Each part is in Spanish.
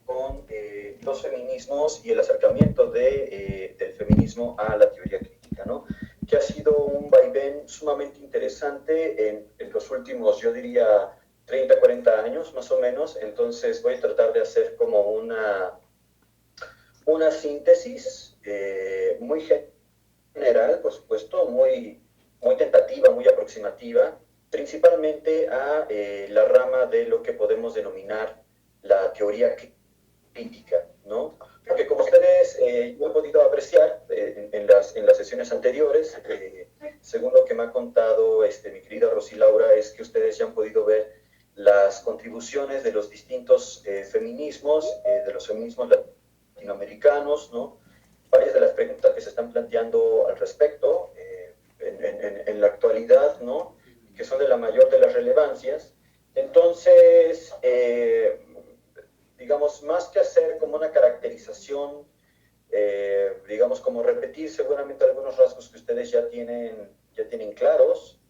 con los feminismos y el acercamiento del feminismo a la teoría crítica, ¿no? Que ha sido un vaivén sumamente interesante en los últimos, yo diría, 30, 40 años más o menos. Entonces voy a tratar de hacer como una síntesis muy general, por supuesto, muy tentativa, muy aproximativa, principalmente a la rama de lo que podemos denominar la teoría crítica, ¿no? Porque como ustedes yo he podido apreciar en las sesiones anteriores, según lo que me ha contado mi querida Rosy Laura, es que ustedes ya han podido ver las contribuciones de los distintos feminismos, de los feminismos latinoamericanos, ¿no? Varias de las preguntas que se están planteando al respecto en la actualidad, ¿no? Que son de la mayor de las relevancias. Entonces, digamos, más que hacer como una caracterización, digamos, como repetir seguramente algunos rasgos que ustedes ya tienen claros,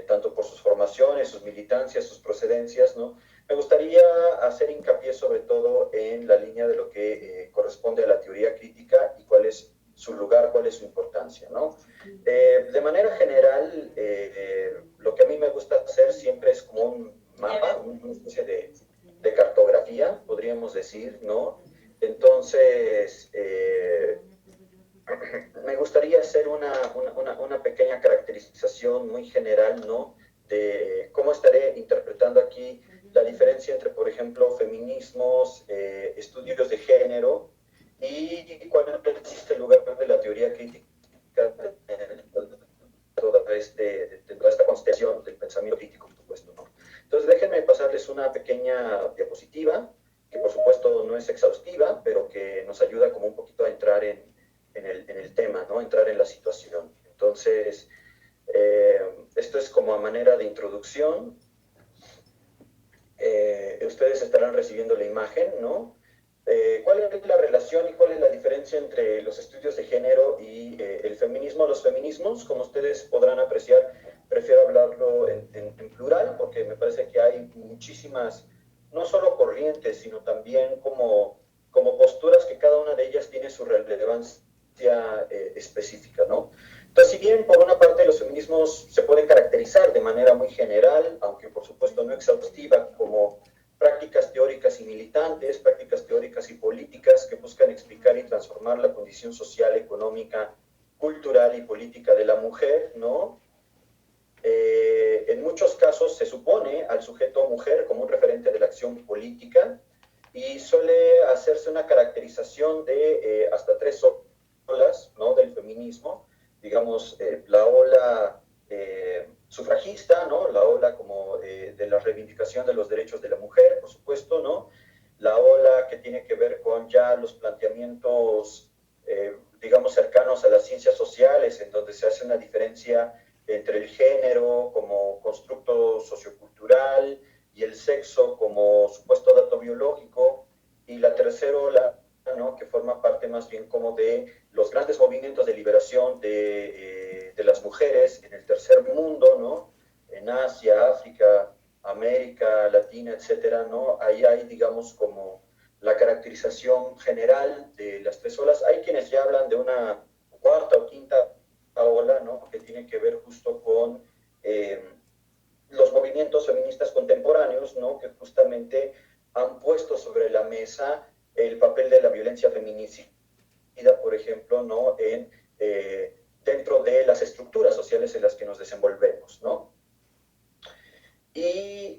tanto por sus formaciones, sus militancias, sus procedencias, ¿no? Me gustaría hacer hincapié sobre todo en la línea de lo que corresponde a la teoría crítica y cuál es su lugar, cuál es su importancia, ¿no? De manera general, lo que a mí me gusta hacer siempre es como un mapa, una especie de cartografía, podríamos decir, ¿no? Entonces, me gustaría hacer una pequeña caracterización muy general, ¿no? De cómo estaré interpretando aquí la diferencia entre, por ejemplo, feminismos, estudios de género y cuál es el lugar de la teoría crítica de toda esta constelación del pensamiento crítico, por supuesto, ¿no? Entonces, déjenme pasarles una pequeña diapositiva, que por supuesto no es exhaustiva, pero que nos ayuda como un poquito a entrar en el tema, ¿no? Entrar en la situación. Entonces, esto es como a manera de introducción. Ustedes estarán recibiendo la imagen, ¿no? ¿Cuál es la relación y cuál es la diferencia entre los estudios de género y el feminismo? Los feminismos, como ustedes podrán apreciar, prefiero hablarlo en plural porque me parece que hay muchísimas, no solo corrientes, sino también como posturas que cada una de ellas tiene su relevancia específica, ¿no? Entonces, si bien por una parte los feminismos se pueden caracterizar de manera muy general, aunque por supuesto no exhaustiva, como prácticas teóricas y militantes, prácticas teóricas y políticas que buscan explicar y transformar la condición social, económica, cultural y política de la mujer, ¿no? En muchos casos se supone al sujeto mujer como un referente de la acción política y suele hacerse una caracterización de hasta tres olas, ¿no? Del feminismo, digamos, la ola sufragista, ¿no? La ola como de la reivindicación de los derechos de la mujer, por supuesto, ¿no? La ola que tiene que ver con ya los planteamientos, digamos, cercanos a las ciencias sociales, en donde se hace una diferencia entre el género como constructo sociocultural y el sexo como supuesto dato biológico, y la tercera ola, ¿no? Que forma parte más bien como de los grandes movimientos de liberación de las mujeres en el tercer mundo, ¿no? En Asia, África, América Latina, etcétera, ¿no? Ahí hay, digamos, como la caracterización general de las tres olas. Hay quienes ya hablan de una cuarta o quinta ola, ¿no? Que tiene que ver justo con los movimientos feministas contemporáneos, ¿no? Que justamente han puesto sobre la mesa el papel de la violencia feminicida, por ejemplo, ¿no? Dentro de las estructuras sociales en las que nos desenvolvemos, ¿no? Y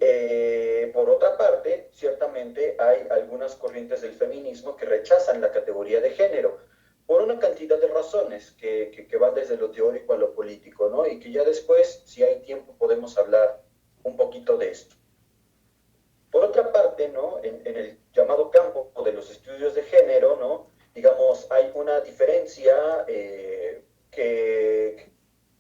por otra parte, ciertamente hay algunas corrientes del feminismo que rechazan la categoría de género por una cantidad de razones que van desde lo teórico a lo político, ¿no? Y que ya después, si hay tiempo, podemos hablar un poquito de esto. Por otra parte, ¿no? En el llamado campo de los estudios de género, ¿no? Digamos, hay una diferencia que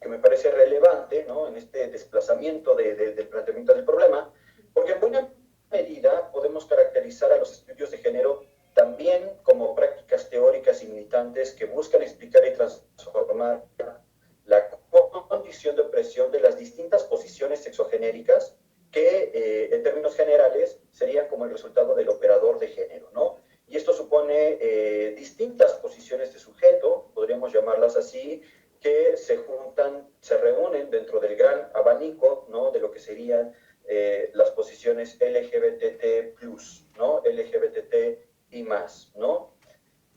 me parece relevante, ¿no? En este desplazamiento del planteamiento del problema, porque en buena medida podemos caracterizar a los estudios de género también como prácticas teóricas y militantes que buscan explicar y transformar la condición de opresión de las distintas posiciones sexogenéricas que en términos generales serían como el resultado del operador de género, ¿no? propone distintas posiciones de sujeto, podríamos llamarlas así, que se juntan, se reúnen dentro del gran abanico, ¿no?, de lo que serían las posiciones LGBT+, ¿no?, LGBT y más, ¿no?,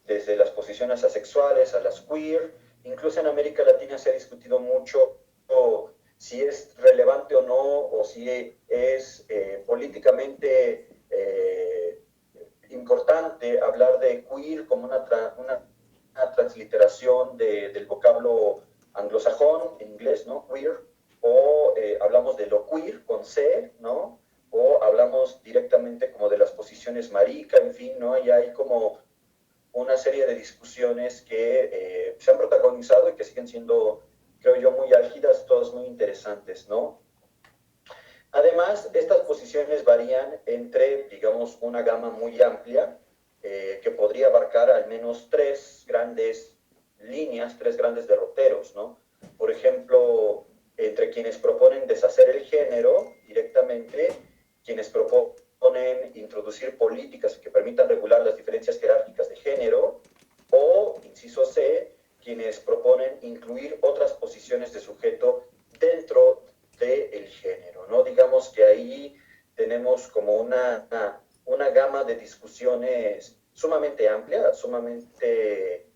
desde las posiciones asexuales a las queer. Incluso en América Latina se ha discutido mucho si es relevante o no, o si es políticamente importante hablar de queer como una transliteración del vocablo anglosajón en inglés, ¿no? Queer, o hablamos de lo queer con C, ¿no? O hablamos directamente como de las posiciones marica, en fin, ¿no? Y hay como una serie de discusiones que se han protagonizado y que siguen siendo, creo yo, muy álgidas, todas muy interesantes, ¿no? Además, estas posiciones varían entre, digamos, una gama muy amplia que podría abarcar al menos tres grandes líneas, tres grandes derroteros, ¿no? Por ejemplo, entre quienes proponen deshacer el género directamente, quienes proponen introducir políticas que permitan regular las diferencias jerárquicas de género, o, inciso C, quienes proponen incluir otras posiciones de sujeto dentro del género, ¿no? Digamos que ahí tenemos como una gama de discusiones sumamente amplia, sumamente,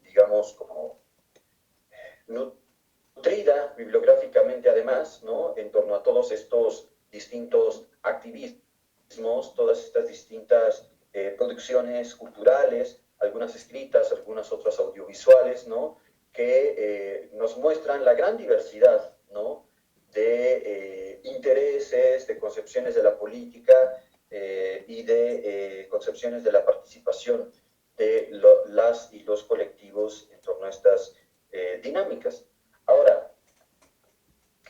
digamos, como nutrida bibliográficamente además, ¿no?, en torno a todos estos distintos activismos, todas estas distintas producciones culturales, algunas escritas, algunas otras audiovisuales, ¿no?, que nos muestran la gran diversidad, ¿no?, de intereses, de concepciones de la política y de concepciones de la participación de las y los colectivos en torno a estas dinámicas. Ahora,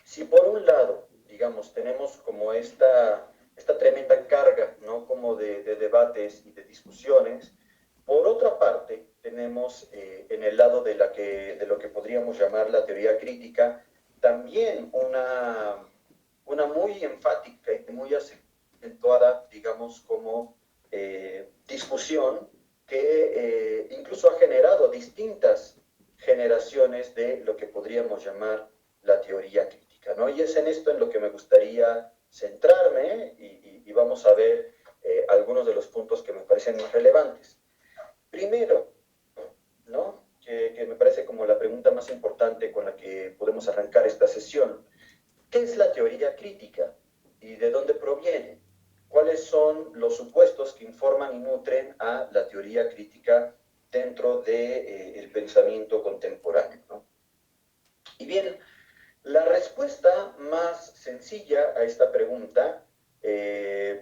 si por un lado, digamos, tenemos como esta tremenda carga, ¿no?, como de debates y de discusiones, por otra parte, tenemos en el lado de lo que podríamos llamar la teoría crítica, también una muy enfática y muy acentuada, digamos, como discusión que incluso ha generado distintas generaciones de lo que podríamos llamar la teoría crítica, ¿no? Y es en esto en lo que me gustaría centrarme y vamos a ver algunos de los puntos que me parecen más relevantes. Primero, ¿no?, que me parece como la pregunta más importante con la que podemos arrancar esta sesión. ¿Qué es la teoría crítica y de dónde proviene? ¿Cuáles son los supuestos que informan y nutren a la teoría crítica dentro del pensamiento contemporáneo, ¿no? Y bien, la respuesta más sencilla a esta pregunta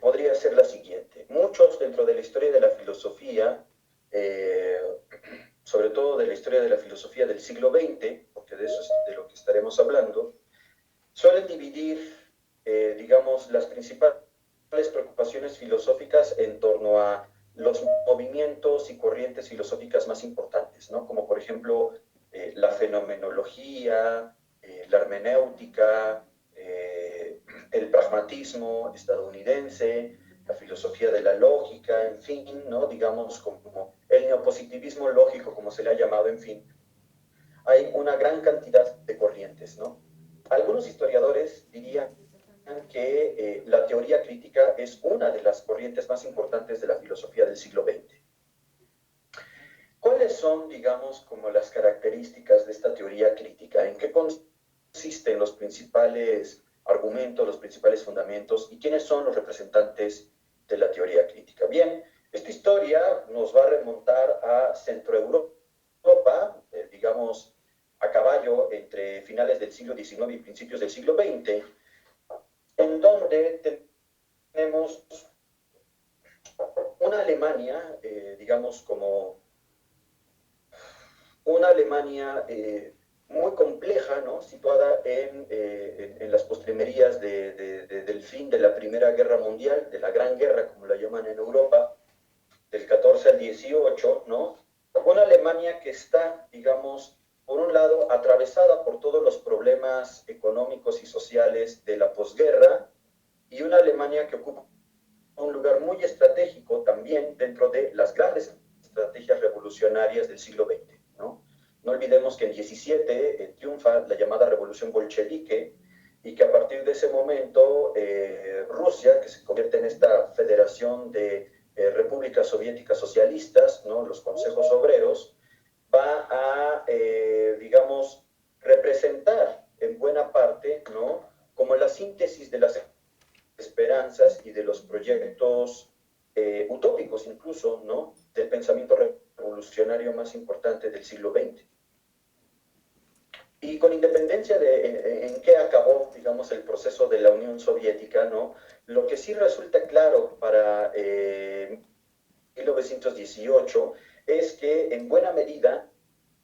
podría ser la siguiente. Muchos dentro de la historia de la filosofía, sobre todo de la historia de la filosofía del siglo XX, porque de eso es de lo que estaremos hablando, suelen dividir, digamos, las principales preocupaciones filosóficas en torno a los movimientos y corrientes filosóficas más importantes, ¿no? Como por ejemplo la fenomenología, la hermenéutica, el pragmatismo estadounidense, la filosofía de la lógica, en fin, ¿no?, digamos, como el neopositivismo lógico, como se le ha llamado, en fin. Hay una gran cantidad de corrientes, ¿no? Algunos historiadores dirían que la teoría crítica es una de las corrientes más importantes de la filosofía del siglo XX. ¿Cuáles son, digamos, como las características de esta teoría crítica? ¿En qué consisten los principales argumentos, los principales fundamentos y quiénes son los representantes de la teoría crítica? Bien, esta historia nos va a remontar a Centroeuropa, digamos, a caballo entre finales del siglo XIX y principios del siglo XX, en donde tenemos una Alemania, digamos, como una Alemania muy compleja, ¿no?, situada en las postrimerías del fin de la Primera Guerra Mundial, de la Gran Guerra, como la llaman en Europa, del 14 al 18, ¿no? Una Alemania que está, digamos, por un lado, atravesada por todos los problemas económicos y sociales de la posguerra, y una Alemania que ocupa un lugar muy estratégico también dentro de las grandes estrategias revolucionarias del siglo XX, ¿no? No olvidemos que en 17 triunfa la llamada revolución bolchevique y que a partir de ese momento Rusia, que se convierte en esta federación de repúblicas soviéticas socialistas, ¿no? Los consejos obreros, va a, digamos, representar en buena parte, ¿no? Como la síntesis de las esperanzas y de los proyectos utópicos incluso, ¿no? Del pensamiento revolucionario más importante del siglo XX. Y con independencia de en qué acabó, digamos, el proceso de la Unión Soviética, ¿no? Lo que sí resulta claro para 1918 es que en buena medida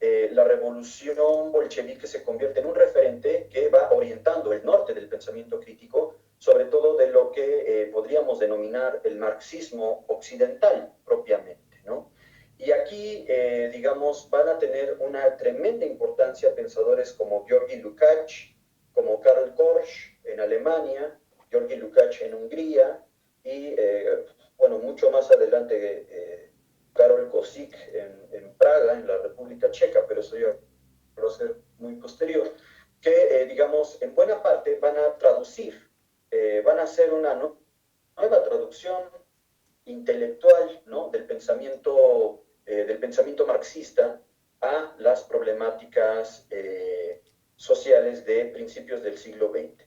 la revolución bolchevique se convierte en un referente que va orientando el norte del pensamiento crítico, sobre todo de lo que podríamos denominar el marxismo occidental propiamente, ¿no? Y aquí, digamos, van a tener una tremenda importancia pensadores como Georgi Lukács, como Karl Korsch en Alemania, Georgi Lukács en Hungría y, bueno, mucho más adelante Karol Kosik en Praga, en la República Checa, pero eso ya va a ser muy posterior, que, digamos, en buena parte van a traducir, van a hacer una nueva traducción intelectual, ¿no? Del pensamiento marxista a las problemáticas sociales de principios del siglo XX.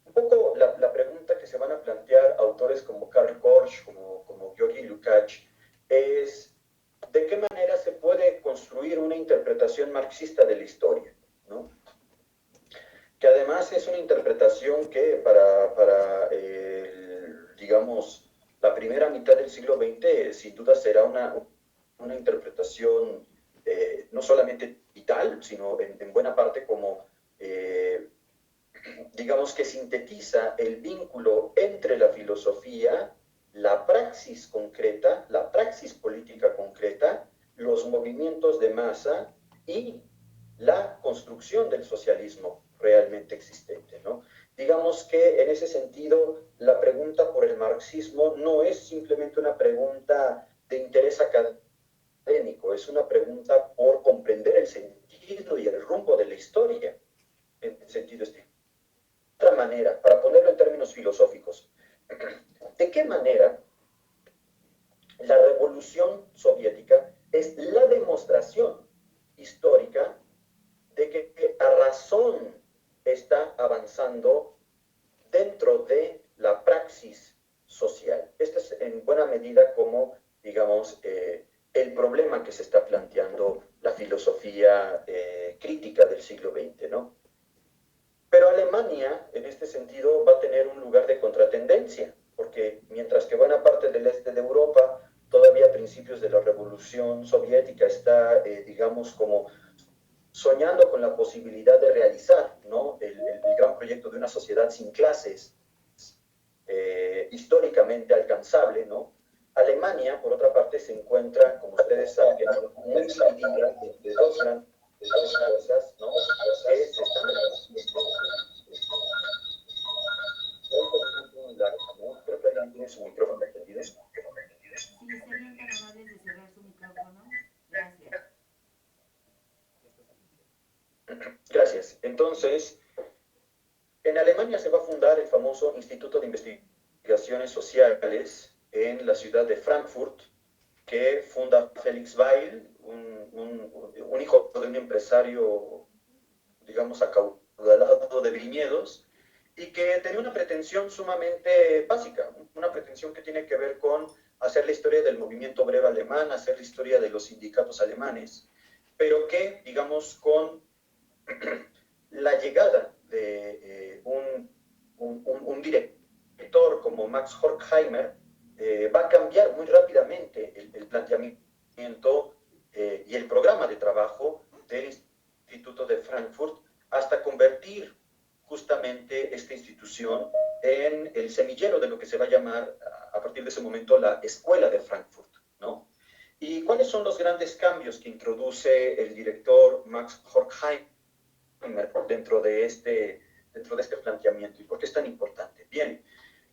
Un poco la pregunta que se van a plantear autores como Karl Korsch, como Georgi Lukács, es de qué manera se puede construir una interpretación marxista de la historia, ¿no? Que además es una interpretación que para digamos, la primera mitad del siglo XX sin duda será una interpretación no solamente vital, sino en buena parte como, digamos, que sintetiza el vínculo entre la filosofía, la praxis concreta, la praxis política concreta, los movimientos de masa y la construcción del socialismo realmente existente, ¿no? Digamos que en ese sentido la pregunta por el marxismo no es simplemente una pregunta de interés académico, es una pregunta por comprender el sentido y el rumbo de la historia en sentido estricto. De otra manera, para ponerlo en términos filosóficos, ¿de qué manera la revolución soviética es la demostración histórica de que la razón está avanzando dentro de la praxis social? Este es en buena medida como, digamos, el problema que se está planteando la filosofía crítica del siglo XX, ¿no? Pero Alemania, en este sentido, va a tener un lugar de contratendencia, porque mientras que buena parte del este de Europa, todavía a principios de la Revolución Soviética, está, digamos, como soñando con la posibilidad de realizar, ¿no? El gran proyecto de una sociedad sin clases, históricamente alcanzable, ¿no? Alemania, por otra parte, se encuentra, como ustedes saben, muy dividida de dos grandes fuerzas, ¿no? Que se están creo que alguien tiene su micrófono encendido. Sí, serían tan amables de cerrar su micrófono. Gracias. Gracias. Entonces, en Alemania se va a fundar el famoso Instituto de Investigaciones Sociales en la ciudad de Frankfurt, que funda Felix Weil, un hijo de un empresario, digamos, acaudalado de viñedos, y que tenía una pretensión sumamente básica, una pretensión que tiene que ver con hacer la historia del movimiento obrero alemán, hacer la historia de los sindicatos alemanes, pero que, digamos, con la llegada de un director como Max Horkheimer, va a cambiar muy rápidamente el planteamiento y el programa de trabajo del Instituto de Frankfurt hasta convertir justamente esta institución en el semillero de lo que se va a llamar a partir de ese momento la Escuela de Frankfurt, ¿no? ¿Y cuáles son los grandes cambios que introduce el director Max Horkheimer dentro de este planteamiento? ¿Y por qué es tan importante? Bien,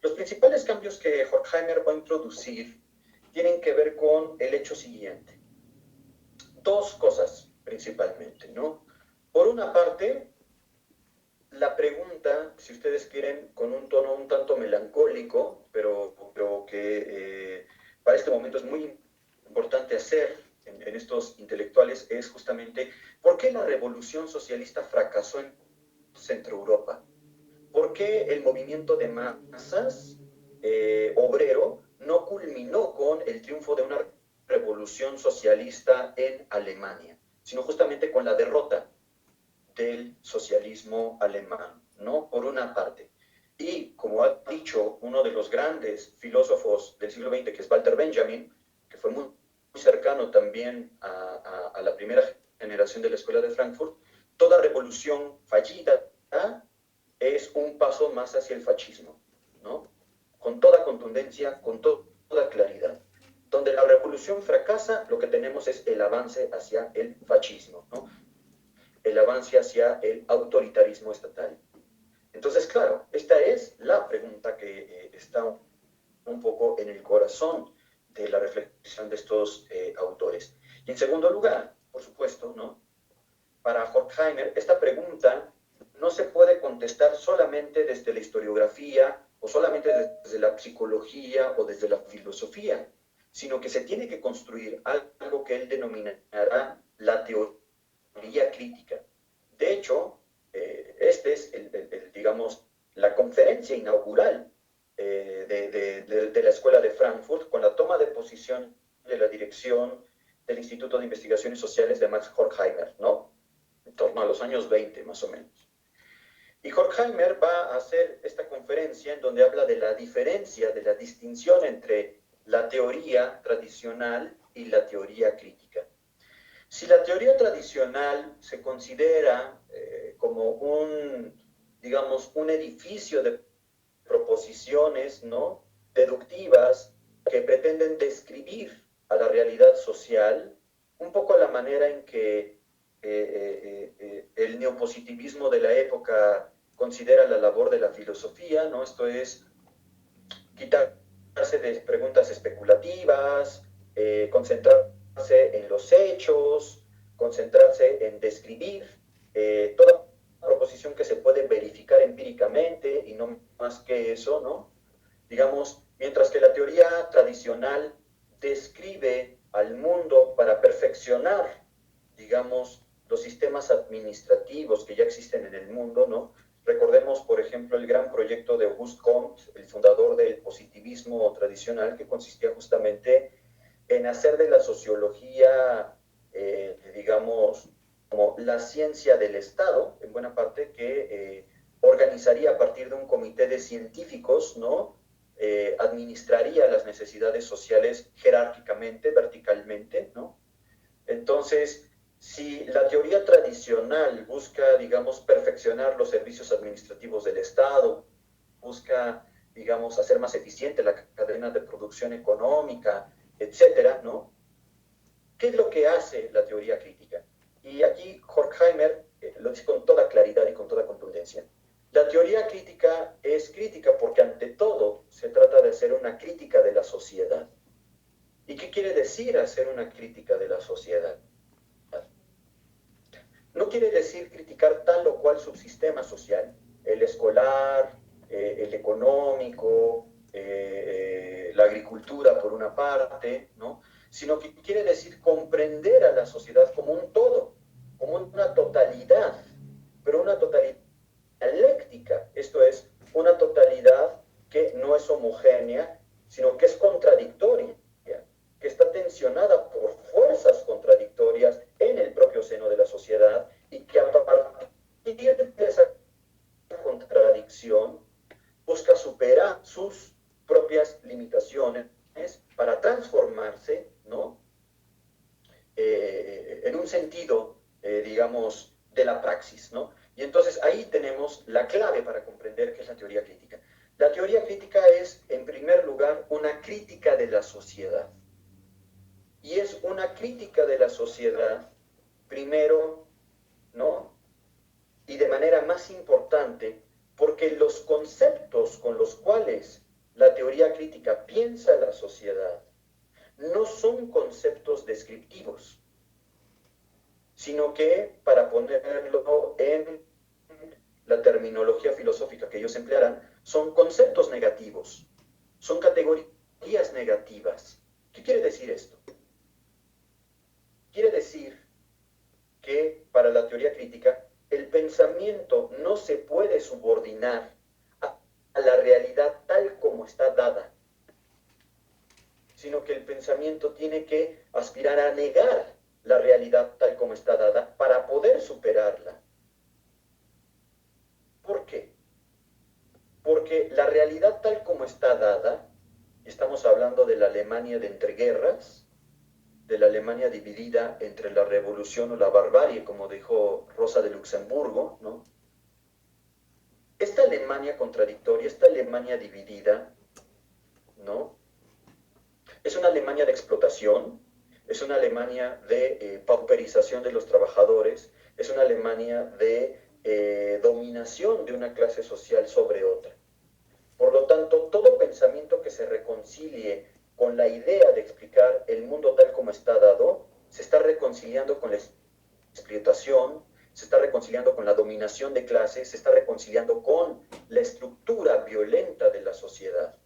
Los principales cambios que Horkheimer va a introducir tienen que ver con el hecho siguiente. Dos cosas principalmente, ¿no? Por una parte, la pregunta, si ustedes quieren, con un tono un tanto melancólico, pero que para este momento es muy importante hacer en estos intelectuales, es justamente ¿por qué la revolución socialista fracasó en Centro Europa? ¿Por qué el movimiento de masas obrero no culminó con el triunfo de una revolución socialista en Alemania, sino justamente con la derrota del socialismo alemán, ¿no? Por una parte. Y como ha dicho uno de los grandes filósofos del siglo XX, que es Walter Benjamin, que fue muy cercano también a la primera generación de la Escuela de Frankfurt, toda revolución fallida es un paso más hacia el fascismo, ¿no? Con toda contundencia, con toda claridad. Donde la revolución fracasa, lo que tenemos es el avance hacia el fascismo, ¿no? El avance hacia el autoritarismo estatal. Entonces, claro, esta es la pregunta que está un poco en el corazón de la reflexión de estos autores. Y en segundo lugar, por supuesto, ¿no? Para Horkheimer, esta pregunta no se puede contestar solamente desde la historiografía o solamente desde la psicología o desde la filosofía, sino que se tiene que construir algo que él denominará la teoría crítica. De hecho, este es, digamos, la conferencia inaugural de la Escuela de Frankfurt con la toma de posición de la dirección del Instituto de Investigaciones Sociales de Max Horkheimer, ¿no? En torno a los años 20, más o menos. Y Horkheimer va a hacer esta conferencia en donde habla de la diferencia, de la distinción entre la teoría tradicional y la teoría crítica. Si la teoría tradicional se considera como digamos, un edificio de proposiciones, ¿no? Deductivas que pretenden describir a la realidad social, un poco a la manera en que el neopositivismo de la época considera la labor de la filosofía, ¿no? Esto es quitarse de preguntas especulativas, concentrarse en los hechos, concentrarse en describir toda proposición que se puede verificar empíricamente y no más que eso, ¿no? Digamos, mientras que la teoría tradicional describe al mundo para perfeccionar, digamos, los sistemas administrativos que ya existen en el mundo, ¿no? Recordemos, por ejemplo, el gran proyecto de Auguste Comte, el fundador del positivismo tradicional, que consistía justamente en hacer de la sociología, digamos, como la ciencia del Estado, en buena parte, que organizaría a partir de un comité de científicos, ¿no? Administraría las necesidades sociales jerárquicamente, verticalmente, ¿no? Entonces, si la teoría tradicional busca, digamos, perfeccionar los servicios administrativos del Estado, busca, digamos, hacer más eficiente la cadena de producción económica, etcétera, ¿no? ¿Qué es lo que hace la teoría crítica? Y aquí Horkheimer lo dice con toda claridad y con toda contundencia. La teoría crítica es crítica porque ante todo se trata de hacer una crítica de la sociedad. ¿Y qué quiere decir hacer una crítica de la sociedad? No quiere decir criticar tal o cual subsistema social, el escolar, el económico, la agricultura por una parte, ¿no? Sino que quiere decir comprender a la sociedad como un todo, como una totalidad, pero una totalidad dialéctica, esto es, una totalidad que no es homogénea, sino que es contradictoria, que está tensionada por fuerzas contradictorias en el propio seno de la sociedad y que a partir de esa contradicción busca superar sus propias limitaciones para transformarse, ¿no? En un sentido, digamos, de la praxis, ¿no? Y entonces ahí tenemos la clave para comprender qué es la teoría crítica. La teoría crítica es, en primer lugar, una crítica de la sociedad. Y es una crítica de la sociedad, primero, ¿no? Y de manera más importante, porque los conceptos con los cuales la teoría crítica piensa la sociedad, no son conceptos descriptivos, sino que, para ponerlo en la terminología filosófica que ellos emplearán, son conceptos negativos, son categorías negativas. ¿Qué quiere decir esto? Quiere decir que para la teoría crítica el pensamiento no se puede subordinar a la realidad tal como está dada, sino que el pensamiento tiene que aspirar a negar la realidad tal como está dada para poder superarla. ¿Por qué? Porque la realidad tal como está dada, estamos hablando de la Alemania de entreguerras, de la Alemania dividida entre la revolución o la barbarie, como dijo Rosa de Luxemburgo, ¿no? Esta Alemania contradictoria, esta Alemania dividida, ¿no? Es una Alemania de explotación, es una Alemania de pauperización de los trabajadores, es una Alemania de dominación de una clase social sobre otra. Por lo tanto, todo pensamiento que se reconcilie con la idea de explicar el mundo tal como está dado, se está reconciliando con la explotación, se está reconciliando con la dominación de clases, se está reconciliando con la estructura violenta de la sociedad.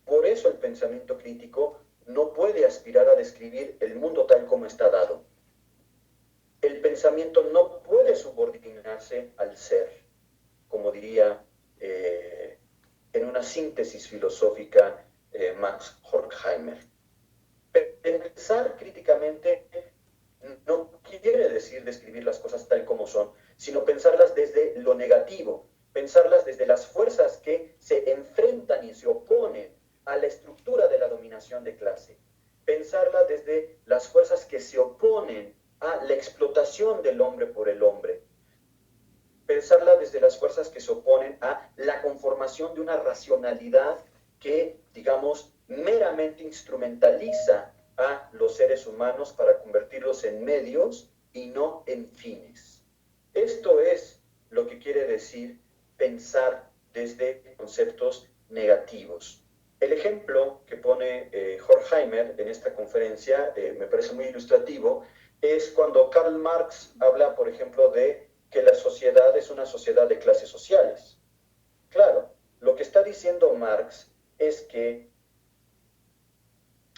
Por eso el pensamiento crítico no puede aspirar a describir el mundo tal como está dado. El pensamiento no puede subordinarse al ser, como diría en una síntesis filosófica Max Horkheimer. Pensar críticamente no quiere decir describir las cosas tal como son, sino pensarlas desde lo negativo, pensarlas desde las fuerzas que se enfrentan y se oponen a la estructura de la dominación de clase, pensarla desde las fuerzas que se oponen a la explotación del hombre por el hombre, pensarla desde las fuerzas que se oponen a la conformación de una racionalidad que, digamos, meramente instrumentaliza a los seres humanos para convertirlos en medios y no en fines. Esto es lo que quiere decir pensar desde conceptos negativos. El ejemplo que pone Horkheimer en esta conferencia me parece muy ilustrativo, es cuando Karl Marx habla, por ejemplo, de que la sociedad es una sociedad de clases sociales. Claro, lo que está diciendo Marx es que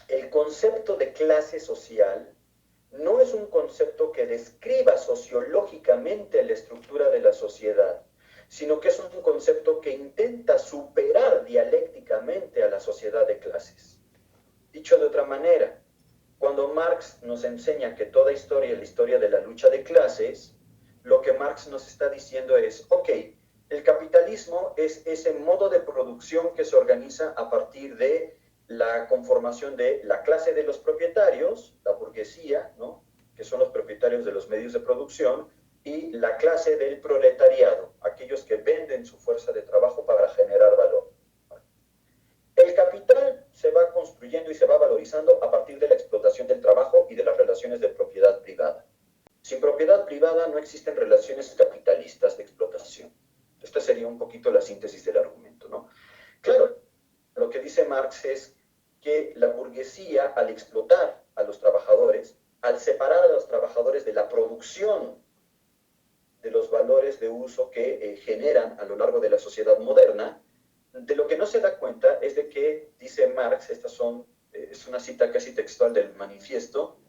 el concepto de clase social no es un concepto que describa sociológicamente la estructura de la sociedad, sino que es un concepto que intenta superar dialécticamente a la sociedad de clases. Dicho de otra manera, cuando Marx nos enseña que toda historia es la historia de la lucha de clases, lo que Marx nos está diciendo es, ok, el capitalismo es ese modo de producción que se organiza a partir de la conformación de la clase de los propietarios, la burguesía, ¿no?, que son los propietarios de los medios de producción, y la clase del proletariado, aquellos que venden su fuerza de trabajo para generar valor. El capital se va construyendo y se va valorizando a partir de la explotación del trabajo y de las relaciones de propiedad privada. Sin propiedad privada no existen relaciones capitalistas de explotación. Esta sería un poquito la síntesis del argumento, ¿no? Claro, lo que dice Marx es que la burguesía, al explotar a los trabajadores, al separar a los trabajadores de la producción de los valores de uso que generan a lo largo de la sociedad moderna, de lo que no se da cuenta es de que, dice Marx, es una cita casi textual del manifiesto,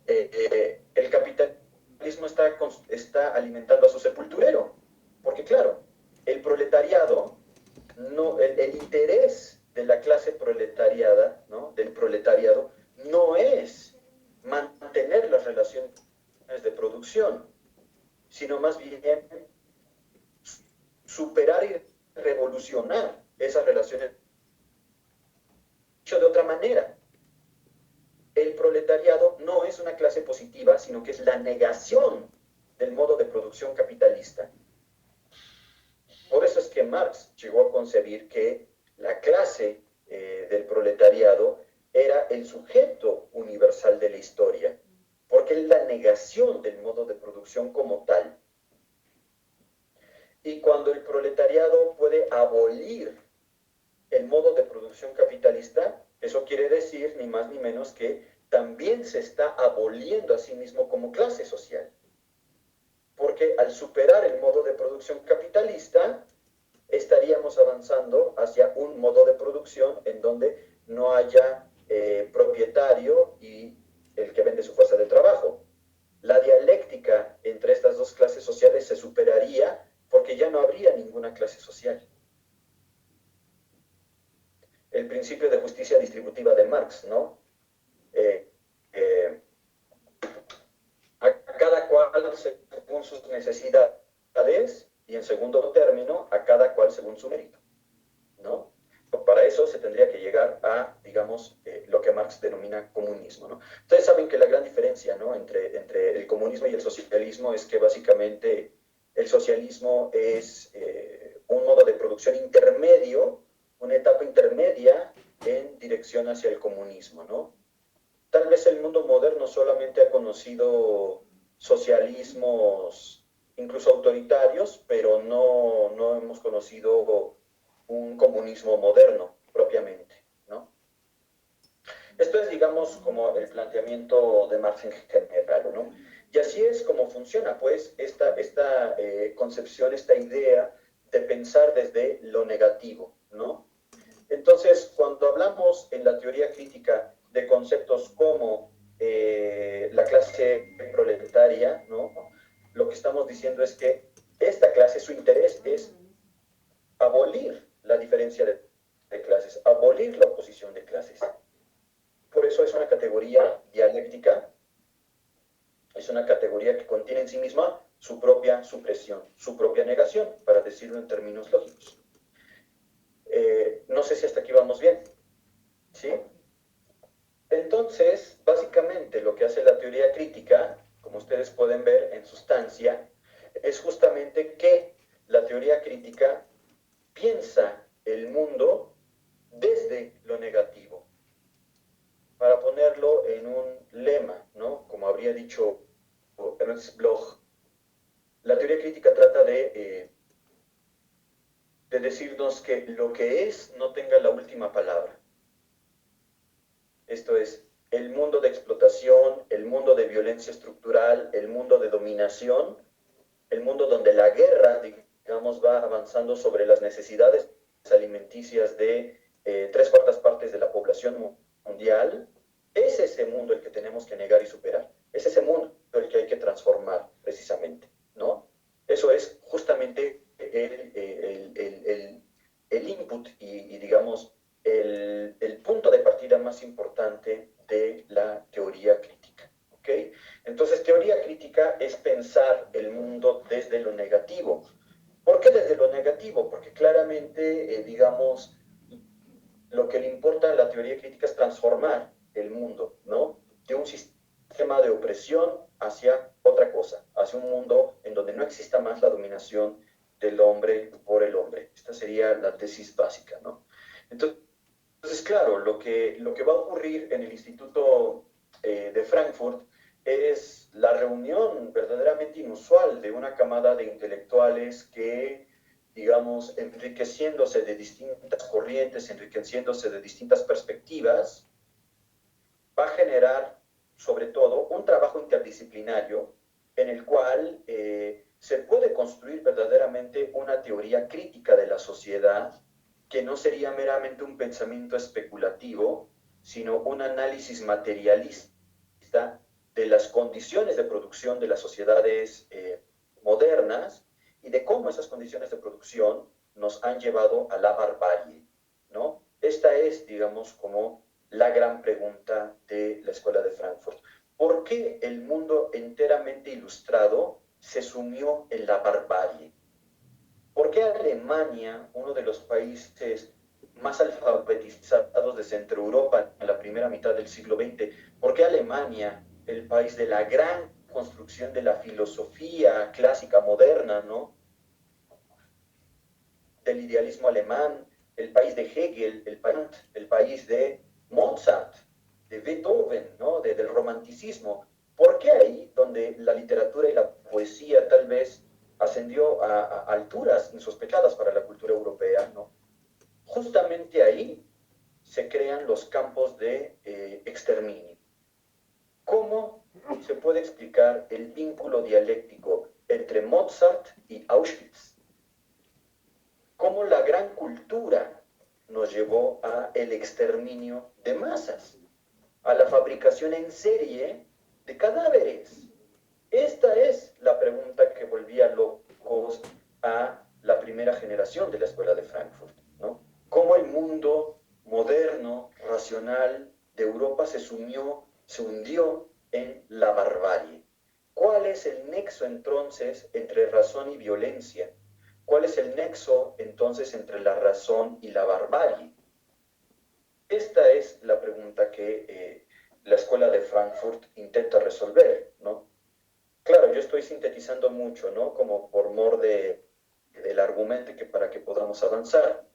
el capitalismo está alimentando a su sepulturero, porque claro, el proletariado, el interés de la clase proletariada, ¿no?, del proletariado, no es mantener las relaciones de producción, sino más bien superar y revolucionar esas relaciones. Dicho de otra manera, el proletariado no es una clase positiva, sino que es la negación del modo de producción capitalista. Por eso es que Marx llegó a concebir que la clase del proletariado era el sujeto universal de la historia, porque es la negación del modo de producción como tal. Y cuando el proletariado puede abolir el modo de producción capitalista, eso quiere decir ni más ni menos que también se está aboliendo a sí mismo como clase social. Porque al superar el modo de producción capitalista, estaríamos avanzando hacia un modo de producción en donde no haya propietario y el que vende su fuerza de trabajo. La dialéctica entre estas dos clases sociales se superaría porque ya no habría ninguna clase social. El principio de justicia distributiva de Marx, ¿no? Eh, eh, a cada cual según sus necesidades y en segundo término, a cada cual según su mérito, ¿no? Para eso se tendría que llegar a, digamos, lo que Marx denomina comunismo, ¿no? Ustedes saben que la gran diferencia, ¿no?, entre el comunismo y el socialismo es que básicamente el socialismo es un modo de producción intermedio, una etapa intermedia en dirección hacia el comunismo, ¿no? Tal vez el mundo moderno solamente ha conocido socialismos incluso autoritarios, pero no hemos conocido un comunismo moderno propiamente, ¿no? Esto es, digamos, como el planteamiento de Marx en general, ¿no? Y así es como funciona, pues, esta concepción, esta idea de pensar desde lo negativo, ¿no? Entonces, cuando hablamos en la teoría crítica de conceptos como la clase proletaria, ¿no? Lo que estamos diciendo es que esta clase, su interés es abolir la diferencia de clases, abolir la oposición de clases. Por eso es una categoría dialéctica, es una categoría que contiene en sí misma su propia supresión, su propia negación, para decirlo en términos lógicos. No sé si hasta aquí vamos bien, ¿sí? Entonces, básicamente lo que hace la teoría crítica, como ustedes pueden ver en sustancia, es justamente que la teoría crítica piensa el mundo desde lo negativo. Para ponerlo en un lema, ¿no?, como habría dicho Ernst Bloch, la teoría crítica trata de decirnos que lo que es no tenga la última palabra. Esto es, el mundo de explotación, el mundo de violencia estructural, el mundo de dominación, el mundo donde la guerra, digamos, va avanzando sobre las necesidades alimenticias de 3/4 de la población mundial, es ese mundo el que tenemos que negar y superar. Es ese mundo el que hay que transformar, precisamente, ¿no? Eso es justamente el input y digamos, el punto de partida más importante de la teoría crítica. ¿Ok? Entonces, teoría crítica es pensar el mundo desde lo negativo. ¿Por qué desde lo negativo? Porque claramente, digamos, lo que le importa a la teoría crítica es transformar el mundo, ¿no? De un sistema de opresión hacia otra cosa, hacia un mundo en donde no exista más la dominación del hombre por el hombre. Esta sería la tesis básica, ¿no? Entonces, claro, lo que va a ocurrir en el Instituto de Frankfurt es la reunión verdaderamente inusual de una camada de intelectuales que, digamos, enriqueciéndose de distintas corrientes, enriqueciéndose de distintas perspectivas, va a generar, sobre todo, un trabajo interdisciplinario en el cual se puede construir verdaderamente una teoría crítica de la sociedad que no sería meramente un pensamiento especulativo, sino un análisis materialista de las condiciones de producción de las sociedades modernas y de cómo esas condiciones de producción nos han llevado a la barbarie, ¿no? Esta es, digamos, como la gran pregunta de la Escuela de Frankfurt. ¿Por qué el mundo enteramente ilustrado se sumió en la barbarie? ¿Por qué Alemania, uno de los países más alfabetizados de Centro Europa en la primera mitad del siglo XX, por qué Alemania, el país de la gran construcción de la filosofía clásica moderna, ¿no?, del idealismo alemán, el país de Hegel, el país de Mozart, de Beethoven, ¿no?, del romanticismo? ¿Por qué ahí, donde la literatura y la poesía tal vez ascendió a alturas insospechadas para la cultura europea, ¿no?, justamente vínculo dialéctico entre Mozart y Auschwitz. Cómo la gran cultura nos llevó a el exterminio de masas, a la fabricación en serie de cadáveres. Esta es la pregunta que volvía locos a la primera generación de la Escuela de Frankfurt, ¿no? Cómo el mundo moderno, racional de Europa se hundió en la barbarie. ¿Cuál es el nexo entonces entre razón y violencia? ¿Cuál es el nexo entonces entre la razón y la barbarie? Esta es la pregunta que la Escuela de Frankfurt intenta resolver, ¿no? Claro, yo estoy sintetizando mucho, ¿no? Como por mor del argumento que para que podamos avanzar.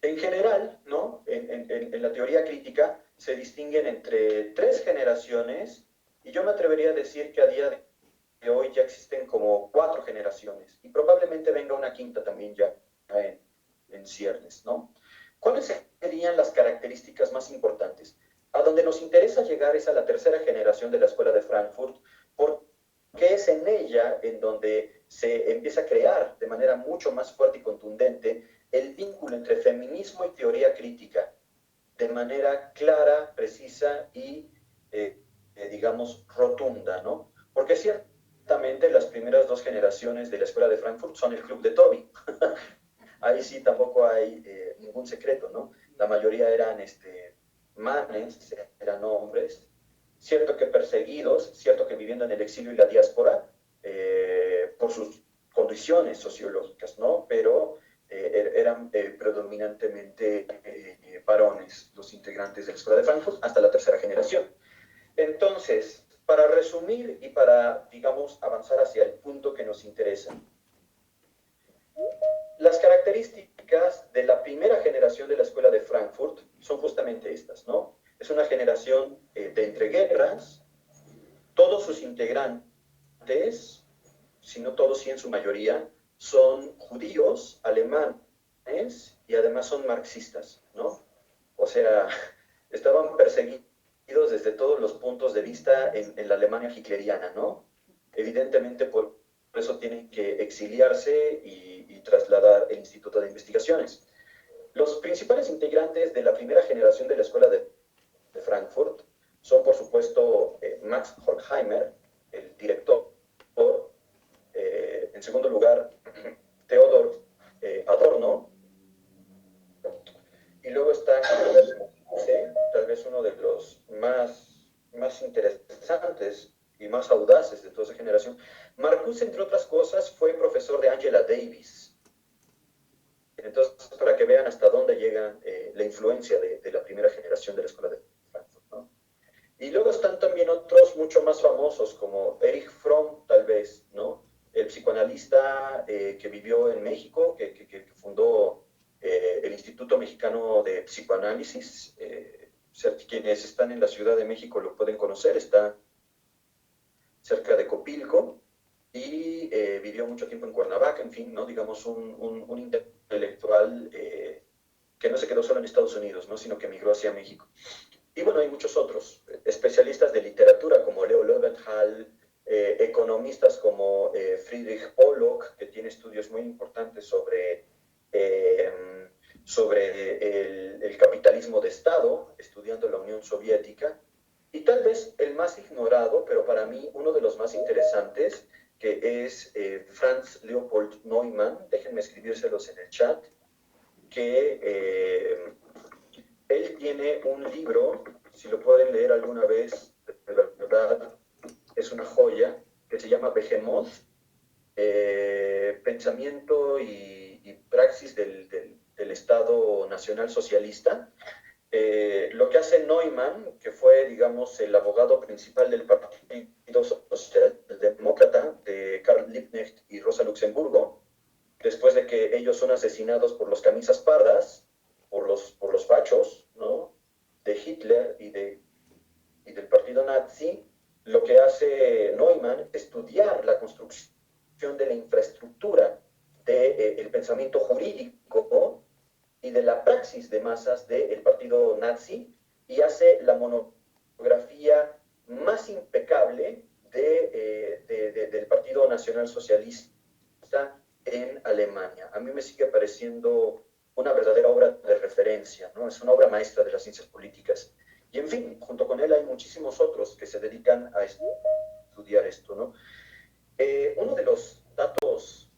En general, ¿no? En la teoría crítica se distinguen entre tres generaciones y yo me atrevería a decir que a día de hoy ya existen como 4 generaciones y probablemente venga una quinta también ya en ciernes, ¿no? ¿Cuáles serían las características más importantes? A donde nos interesa llegar es a la tercera generación de la Escuela de Frankfurt, porque es en ella en donde se empieza a crear de manera mucho más fuerte y contundente el vínculo entre feminismo y teoría crítica, de manera clara, precisa y, digamos, rotunda, ¿no? Porque ciertamente las primeras 2 generaciones de la Escuela de Frankfurt son el Club de Toby. Ahí sí tampoco hay ningún secreto, ¿no? La mayoría eran manes, eran hombres, cierto que perseguidos, cierto que viviendo en el exilio y la diáspora, por sus condiciones sociológicas, ¿no? Pero eran predominantemente varones los integrantes de la Escuela de Frankfurt hasta la tercera generación. Entonces, para resumir y para, digamos, avanzar hacia el punto que nos interesa, las características de la primera generación de la Escuela de Frankfurt son justamente estas, ¿no? Es una generación de entreguerras, todos sus integrantes, si no todos, sí en su mayoría, son judíos, alemanes y además son marxistas, ¿no? O sea, estaban perseguidos desde todos los puntos de vista en la Alemania hitleriana, ¿no? Evidentemente por eso tienen que exiliarse y trasladar el Instituto de Investigaciones. Los principales integrantes de la primera generación de la Escuela de Frankfurt son, por supuesto, Max Horkheimer, el director, en segundo lugar, Theodor Adorno, y luego está tal vez uno de los más interesantes y más audaces de toda esa generación. Marcuse, entre otras cosas, fue profesor de Angela Davis. Entonces, para que vean hasta dónde llega la influencia de la primera generación de la Escuela de Frankfurt, ¿no? Y luego están también otros mucho más famosos, como Erich Fromm, tal vez, ¿no? El psicoanalista que vivió en México, que fundó el Instituto Mexicano de Psicoanálisis. Quienes están en la Ciudad de México lo pueden conocer, está cerca de Copilco, y vivió mucho tiempo en Cuernavaca, en fin, ¿no? Digamos, un intelectual que no se quedó solo en Estados Unidos, ¿no? Sino que migró hacia México. Y bueno, hay muchos otros, especialistas de literatura como Leo Löwenthal, economistas como Friedrich Pollock, que tiene estudios muy importantes sobre el capitalismo de Estado, estudiando la Unión Soviética, y tal vez el más ignorado, pero para mí uno de los más interesantes, que es Franz Leopold Neumann, déjenme escribírselos en el chat, que él tiene un libro, si lo pueden leer alguna vez, de verdad, es una joya, que se llama Behemoth, Pensamiento y Praxis del Estado Nacional Socialista. Lo que hace Neumann, que fue, digamos, el abogado principal del Partido Socialdemócrata de Karl Liebknecht y Rosa Luxemburgo, después de que ellos son asesinados por los camisas pardas, por los fachos, ¿no? De Hitler y del partido nazi, lo que hace Neumann es estudiar la construcción de la infraestructura del pensamiento jurídico, ¿no? Y de la praxis de masas del partido nazi, y hace la monografía más impecable de nacionalsocialista en Alemania. A mí me sigue pareciendo una verdadera obra de referencia, ¿no? Es una obra maestra de las ciencias políticas. Y en fin, junto con él hay muchísimos otros que se dedican a estudiar esto, ¿no? Uno de los datos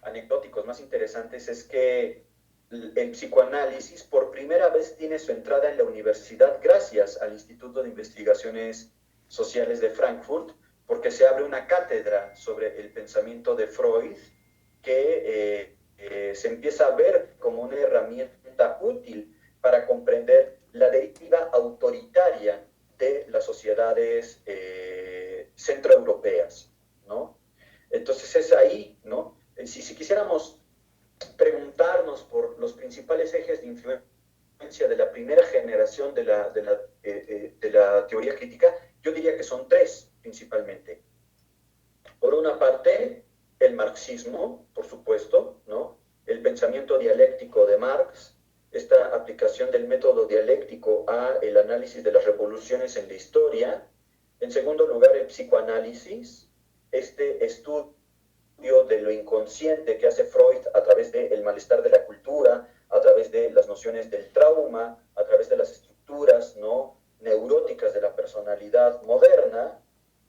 anecdóticos más interesantes es que el psicoanálisis por primera vez tiene su entrada en la universidad gracias al Instituto de Investigaciones Sociales de Frankfurt, porque se abre una cátedra sobre el pensamiento de Freud que se empieza a ver como una herramienta útil para comprender la deriva autoritaria de las sociedades centroeuropeas, ¿no? Entonces es ahí, ¿no? Si quisiéramos preguntarnos por los principales ejes de influencia de la primera generación de la teoría crítica, yo diría que son tres principalmente. Por una parte, el marxismo, por supuesto, ¿no? El pensamiento dialéctico de Marx, esta aplicación del método dialéctico a el análisis de las revoluciones en la historia. En segundo lugar, el psicoanálisis, este estudio de lo inconsciente que hace Freud a través del malestar de la cultura, a través de las nociones del trauma, a través de las estructuras, ¿no?, neuróticas de la personalidad moderna,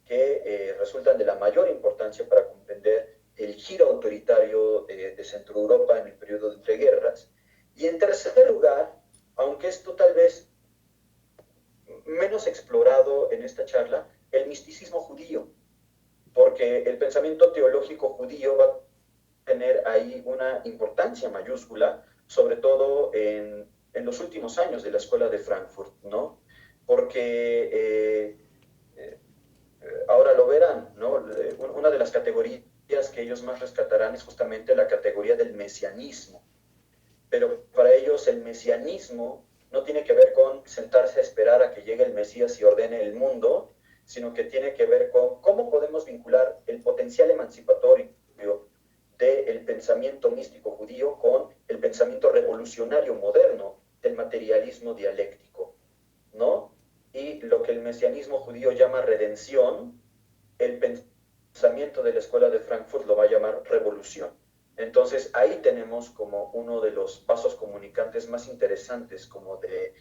que resultan de la mayor importancia para comprender el giro autoritario de Centro Europa en el periodo de entreguerras. Y en tercer lugar, aunque esto tal vez menos explorado en esta charla, el misticismo judío, porque el pensamiento teológico judío va a tener ahí una importancia mayúscula, sobre todo en los últimos años de la Escuela de Frankfurt, ¿no? Porque ahora lo verán, ¿no? Una de las categorías que ellos más rescatarán es justamente la categoría del mesianismo. Pero para ellos el mesianismo no tiene que ver con sentarse a esperar a que llegue el Mesías y ordene el mundo, sino que tiene que ver con cómo podemos vincular el potencial emancipatorio del pensamiento místico judío con el pensamiento revolucionario moderno del materialismo dialéctico, ¿no? Y lo que el mesianismo judío llama redención, el pensamiento de la Escuela de Frankfurt lo va a llamar revolución. Entonces ahí tenemos como uno de los vasos comunicantes más interesantes como de,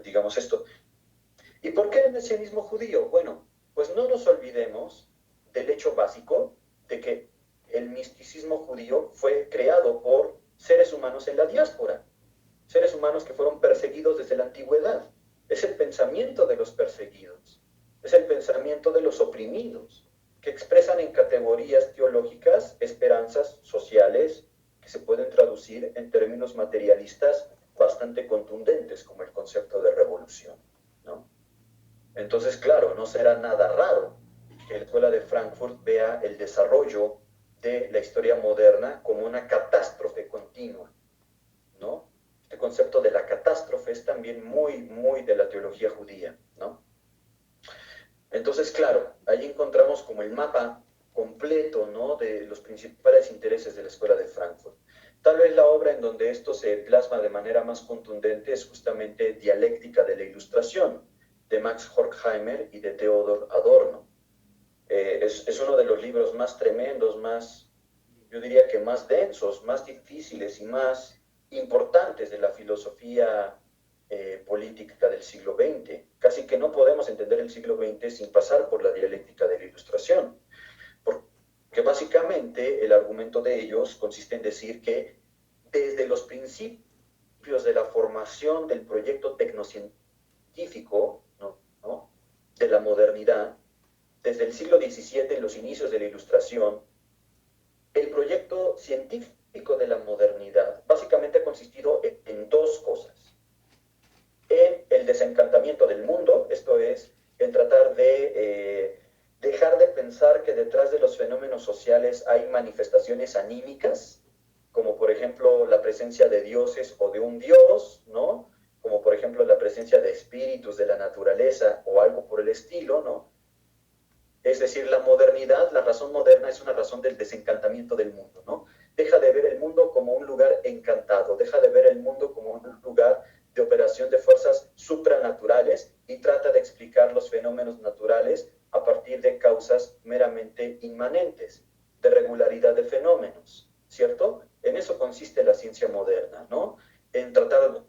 digamos esto. ¿Y por qué el mesianismo judío? Bueno, pues no nos olvidemos del hecho básico de que el misticismo judío fue creado por seres humanos en la diáspora, seres humanos que fueron perseguidos desde la antigüedad. Es el pensamiento de los perseguidos, es el pensamiento de los oprimidos, que expresan en categorías teológicas esperanzas sociales que se pueden traducir en términos materialistas bastante contundentes, como el concepto de revolución, ¿no? Entonces, claro, no será nada raro que la Escuela de Frankfurt vea el desarrollo de la historia moderna como una catástrofe continua, ¿no? Este concepto de la catástrofe es también muy de la teología judía, ¿no? Entonces, claro, ahí encontramos como el mapa completo, ¿no?, de los principales intereses de la Escuela de Frankfurt. Tal vez la obra en donde esto se plasma de manera más contundente es justamente Dialéctica de la Ilustración, de Max Horkheimer y de Theodor Adorno. Es uno de los libros más tremendos, más, yo diría que más densos, más difíciles y más importantes de la filosofía política del siglo XX. Casi que no podemos entender el siglo XX sin pasar por la dialéctica de la Ilustración, porque básicamente el argumento de ellos consiste en decir que desde los principios de la formación del proyecto tecnocientífico, ¿no?, de la modernidad, desde el siglo XVII, en los inicios de la Ilustración, el proyecto científico de la modernidad básicamente ha consistido en dos cosas: en el desencantamiento del mundo, esto es, en tratar de dejar de pensar que detrás de los fenómenos sociales hay manifestaciones anímicas, como por ejemplo la presencia de dioses o de un dios, ¿no?, como por ejemplo la presencia de espíritus de la naturaleza o algo por el estilo, ¿no? Es decir, la modernidad, la razón moderna es una razón del desencantamiento del mundo, ¿no? Deja de ver el mundo como un lugar encantado, deja de ver el mundo como un lugar de operación de fuerzas supranaturales y trata de explicar los fenómenos naturales a partir de causas meramente inmanentes, de regularidad de fenómenos, ¿cierto? En eso consiste la ciencia moderna, ¿no? En tratar de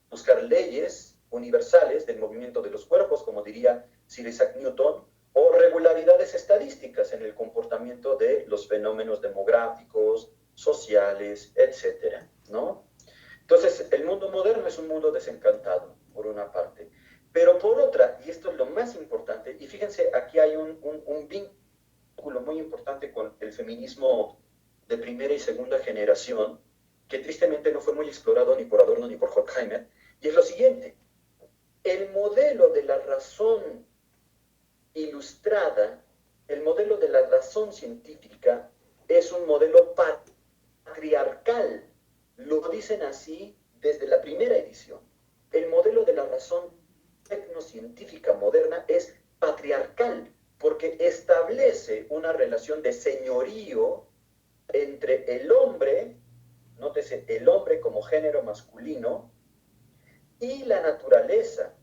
buscar leyes universales del movimiento de los cuerpos, como diría Sir Isaac Newton, o regularidades estadísticas en el comportamiento de los fenómenos demográficos, sociales, etcétera, ¿no? Entonces, el mundo moderno es un mundo desencantado, por una parte. Pero por otra, y esto es lo más importante, y fíjense, aquí hay un vínculo muy importante con el feminismo de primera y segunda generación, que tristemente no fue muy explorado ni por Adorno ni por Horkheimer, y es lo siguiente: el modelo de la razón ilustrada, el modelo de la razón científica, es un modelo patriarcal. Lo dicen así desde la primera edición. El modelo de la razón tecnocientífica moderna es patriarcal, porque establece una relación de señorío entre el hombre, nótese, el hombre como género masculino, y la naturaleza,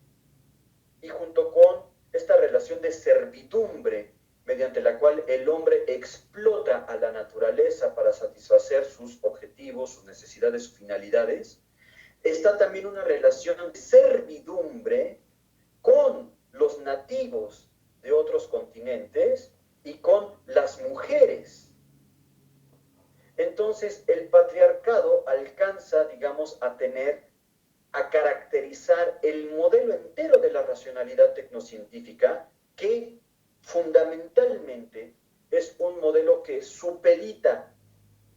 y junto con esta relación de servidumbre mediante la cual el hombre explota a la naturaleza para satisfacer sus objetivos, sus necesidades, sus finalidades, está también una relación de servidumbre con los nativos de otros continentes y con las mujeres. Entonces, el patriarcado alcanza, digamos, a caracterizar el modelo entero de la racionalidad tecnocientífica, que fundamentalmente es un modelo que supedita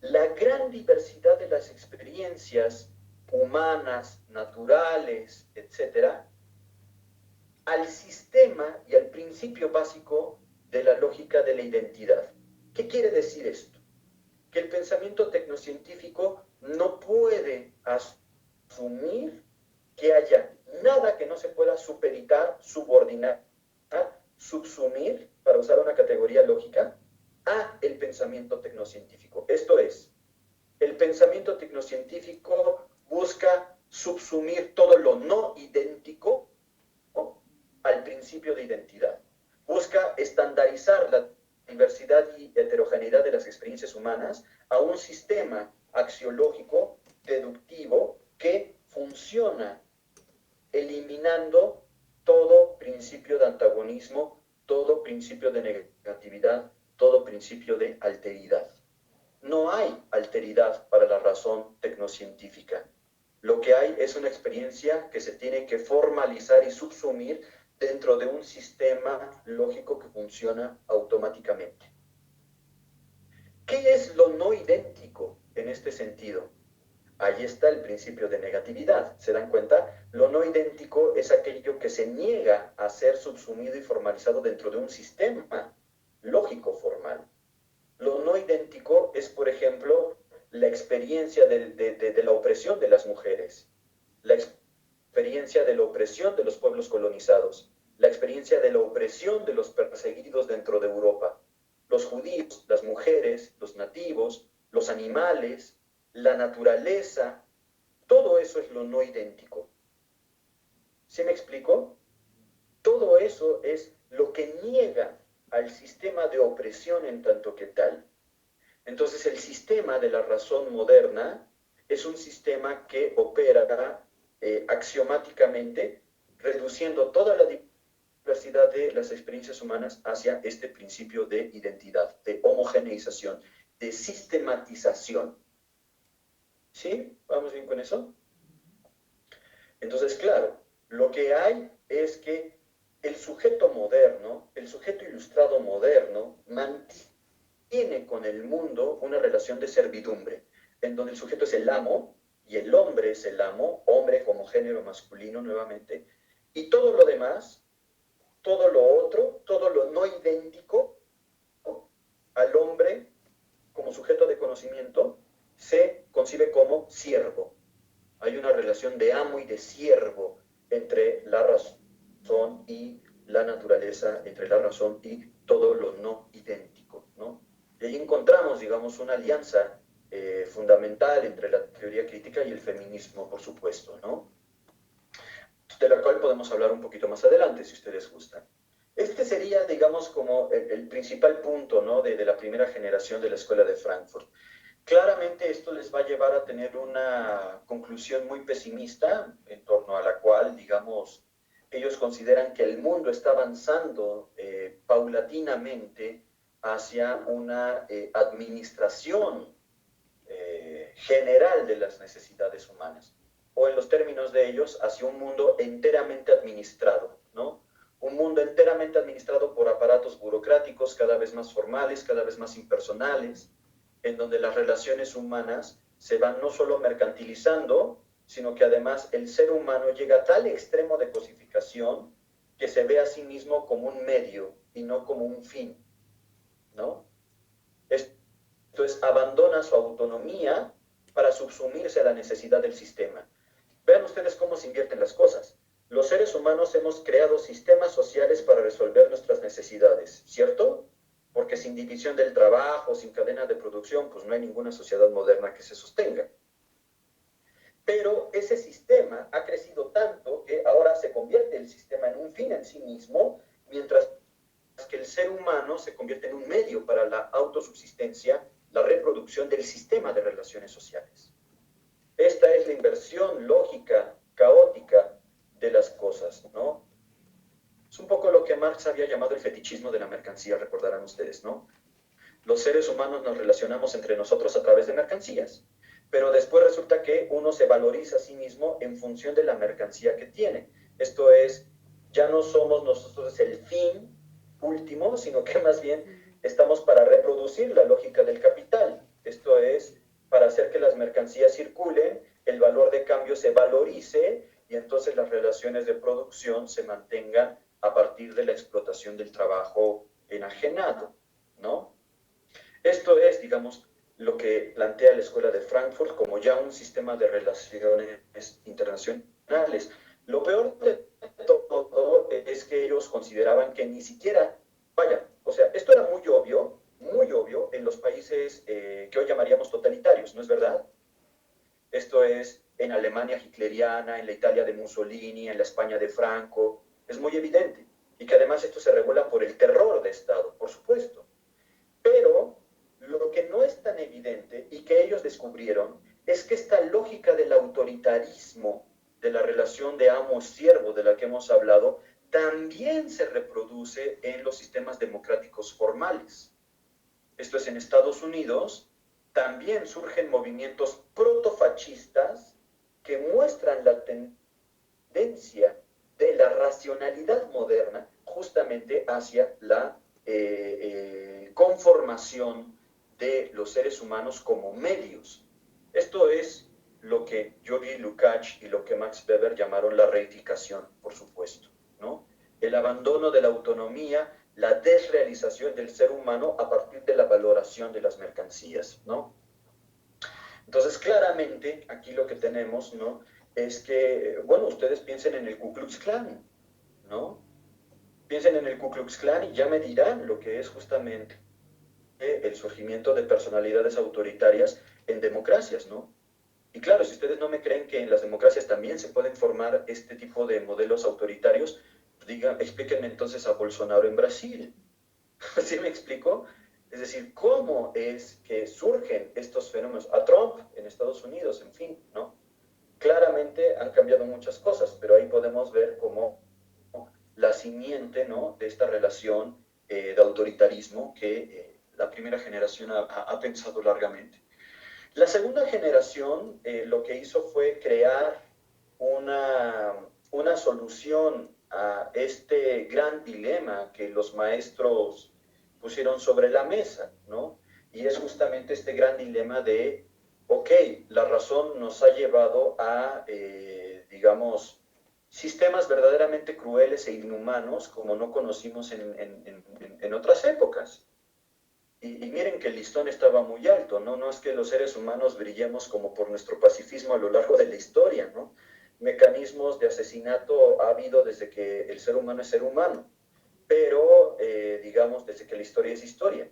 la gran diversidad de las experiencias humanas, naturales, etcétera, al sistema y al principio básico de la lógica de la identidad. ¿Qué quiere decir esto? Que el pensamiento tecnocientífico no puede asumir que haya nada que no se pueda supeditar, subordinar, subsumir, para usar una categoría lógica, a el pensamiento tecnocientífico. Esto es, el pensamiento tecnocientífico busca subsumir todo lo no idéntico, ¿no?, al principio de identidad. Busca estandarizar la diversidad y heterogeneidad de las experiencias humanas a un sistema axiológico deductivo que funciona eliminando todo principio de antagonismo, todo principio de negatividad, todo principio de alteridad. No hay alteridad para la razón tecnocientífica. Lo que hay es una experiencia que se tiene que formalizar y subsumir dentro de un sistema lógico que funciona automáticamente. ¿Qué es lo no idéntico en este sentido? Ahí está el principio de negatividad. ¿Se dan cuenta? Lo no idéntico es aquello que se niega a ser subsumido y formalizado dentro de un sistema lógico formal. Lo no idéntico es, por ejemplo, la experiencia de la opresión de las mujeres, la experiencia de la opresión de los pueblos colonizados, la experiencia de la opresión de los perseguidos dentro de Europa, los judíos, las mujeres, los nativos, los animales, la naturaleza. Todo eso es lo no idéntico. ¿Sí me explico? Todo eso es lo que niega al sistema de opresión en tanto que tal. Entonces, el sistema de la razón moderna es un sistema que opera axiomáticamente, reduciendo toda la diversidad de las experiencias humanas hacia este principio de identidad, de homogeneización, de sistematización. ¿Sí? ¿Vamos bien con eso? Entonces, claro, lo que hay es que el sujeto moderno, el sujeto ilustrado moderno, mantiene con el mundo una relación de servidumbre, en donde el sujeto es el amo y el hombre es el amo, hombre como género masculino nuevamente, y todo lo demás, todo lo otro, todo lo no idéntico al hombre como sujeto de conocimiento, se concibe como siervo. Hay una relación de amo y de siervo entre la razón y la naturaleza, entre la razón y todo lo no idéntico, ¿no? Y ahí encontramos, digamos, una alianza fundamental entre la teoría crítica y el feminismo, por supuesto, ¿no? De la cual podemos hablar un poquito más adelante, si ustedes gustan. Este sería, digamos, como el principal punto, ¿no? De la primera generación de la Escuela de Frankfurt. Claramente esto les va a llevar a tener una conclusión muy pesimista en torno a la cual, digamos, ellos consideran que el mundo está avanzando paulatinamente hacia una administración general de las necesidades humanas, o en los términos de ellos, hacia un mundo enteramente administrado, ¿no? Un mundo enteramente administrado por aparatos burocráticos cada vez más formales, cada vez más impersonales, en donde las relaciones humanas se van no solo mercantilizando, sino que además el ser humano llega a tal extremo de cosificación que se ve a sí mismo como un medio y no como un fin, ¿no? Esto es, abandona su autonomía para subsumirse a la necesidad del sistema. Vean ustedes cómo se invierten las cosas. Los seres humanos hemos creado sistemas sociales para resolver nuestras necesidades, ¿cierto? Porque sin división del trabajo, sin cadena de producción, pues no hay ninguna sociedad moderna que se sostenga. Pero ese sistema ha crecido tanto que ahora se convierte el sistema en un fin en sí mismo, mientras que el ser humano se convierte en un medio para la autosubsistencia, la reproducción del sistema de relaciones sociales. Esta es la inversión lógica, caótica de las cosas, ¿no? Es un poco lo que Marx había llamado el fetichismo de la mercancía, recordarán ustedes, ¿no? Los seres humanos nos relacionamos entre nosotros a través de mercancías, pero después resulta que uno se valoriza a sí mismo en función de la mercancía que tiene. Esto es, ya no somos nosotros el fin último, sino que más bien estamos para reproducir la lógica del capital. Esto es, para hacer que las mercancías circulen, el valor de cambio se valorice y entonces las relaciones de producción se mantengan a partir de la explotación del trabajo enajenado, ¿no? Esto es, digamos, lo que plantea la Escuela de Frankfurt como ya un sistema de relaciones internacionales. Lo peor de todo es que ellos consideraban que ni siquiera, vaya, o sea, esto era muy obvio en los países que hoy llamaríamos totalitarios, ¿no es verdad? Esto es en Alemania hitleriana, en la Italia de Mussolini, en la España de Franco, es muy evidente. Y que además esto se regula por el terror de Estado, por supuesto. Pero lo que no es tan evidente y que ellos descubrieron es que esta lógica del autoritarismo, de la relación de amo-siervo de la que hemos hablado, también se reproduce en los sistemas democráticos formales. Esto es, en Estados Unidos también surgen movimientos protofascistas que muestran la tendencia de la racionalidad moderna justamente hacia la conformación de los seres humanos como medios. Esto es lo que Georgi Lukács y lo que Max Weber llamaron la reificación, por supuesto, ¿no? El abandono de la autonomía, la desrealización del ser humano a partir de la valoración de las mercancías, ¿no? Entonces, claramente, aquí lo que tenemos, ¿no? Es que, bueno, ustedes piensen en el Ku Klux Klan, ¿no? Piensen en el Ku Klux Klan y ya me dirán lo que es justamente el surgimiento de personalidades autoritarias en democracias, ¿no? Y claro, si ustedes no me creen que en las democracias también se pueden formar este tipo de modelos autoritarios, explíquenme entonces a Bolsonaro en Brasil. ¿Sí me explico? Es decir, ¿cómo es que surgen estos fenómenos? A Trump en Estados Unidos, en fin, ¿no? Claramente han cambiado muchas cosas, pero ahí podemos ver cómo la simiente, ¿no?, de esta relación de autoritarismo que la primera generación ha pensado largamente. La segunda generación lo que hizo fue crear una solución a este gran dilema que los maestros pusieron sobre la mesa, ¿no? Y es justamente este gran dilema de, ok, la razón nos ha llevado a, digamos, sistemas verdaderamente crueles e inhumanos como no conocimos en otras épocas. Y miren que el listón estaba muy alto, ¿no? No es que los seres humanos brillemos como por nuestro pacifismo a lo largo de la historia, ¿no? Mecanismos de asesinato ha habido desde que el ser humano es ser humano, pero, digamos, desde que la historia es historia.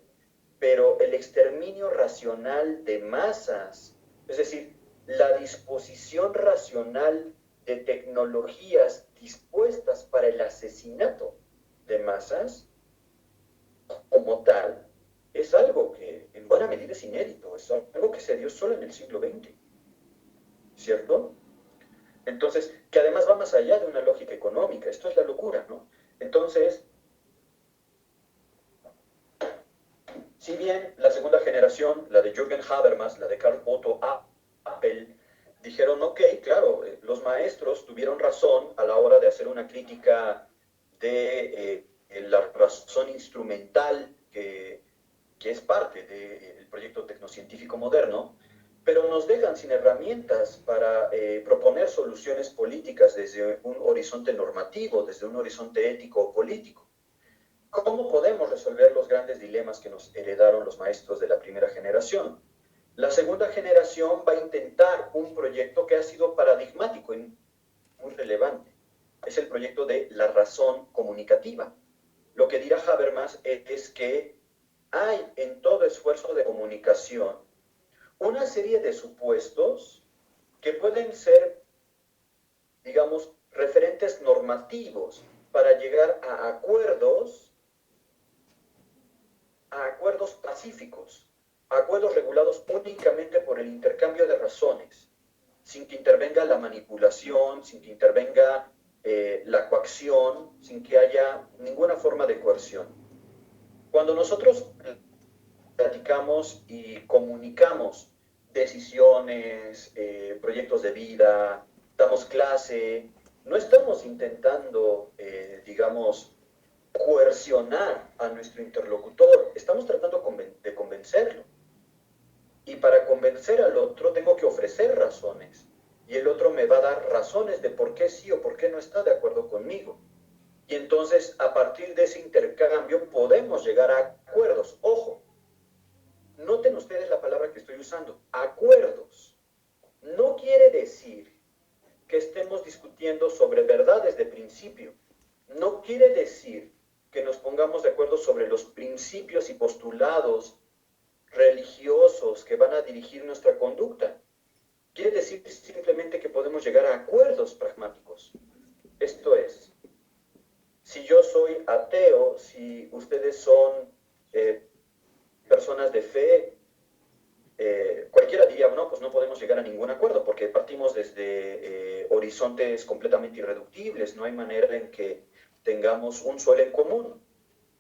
Pero el exterminio racional de masas, es decir, la disposición racional de tecnologías dispuestas para el asesinato de masas, como tal es algo que en buena medida es inédito, es algo que se dio solo en el siglo XX, ¿cierto? Entonces, que además va más allá de una lógica económica, esto es la locura, ¿no? Entonces, si bien la segunda generación, la de Jürgen Habermas, la de Karl Otto Appel, dijeron, ok, claro, los maestros tuvieron razón a la hora de hacer una crítica de la razón instrumental que es parte del proyecto tecnocientífico moderno, pero nos dejan sin herramientas para proponer soluciones políticas desde un horizonte normativo, desde un horizonte ético o político. ¿Cómo podemos resolver los grandes dilemas que nos heredaron los maestros de la primera generación? La segunda generación va a intentar un proyecto que ha sido paradigmático y muy relevante. Es el proyecto de la razón comunicativa. Lo que dirá Habermas es que hay en todo esfuerzo de comunicación una serie de supuestos que pueden ser, digamos, referentes normativos para llegar a acuerdos pacíficos, a acuerdos regulados únicamente por el intercambio de razones, sin que intervenga la manipulación, sin que intervenga la coacción, sin que haya ninguna forma de coerción. Cuando nosotros platicamos y comunicamos decisiones, proyectos de vida, damos clase, no estamos intentando, digamos, coercionar a nuestro interlocutor, estamos tratando de convencerlo. Y para convencer al otro tengo que ofrecer razones. Y el otro me va a dar razones de por qué sí o por qué no está de acuerdo conmigo. Y entonces, a partir de ese intercambio, podemos llegar a acuerdos. Ojo, noten ustedes la palabra que estoy usando, acuerdos. No quiere decir que estemos discutiendo sobre verdades de principio. No quiere decir que nos pongamos de acuerdo sobre los principios y postulados religiosos que van a dirigir nuestra conducta. Quiere decir simplemente que podemos llegar a acuerdos pragmáticos. Esto es, si yo soy ateo, si ustedes son personas de fe, cualquiera diría, no, pues no podemos llegar a ningún acuerdo porque partimos desde horizontes completamente irreductibles, no hay manera en que tengamos un suelo en común,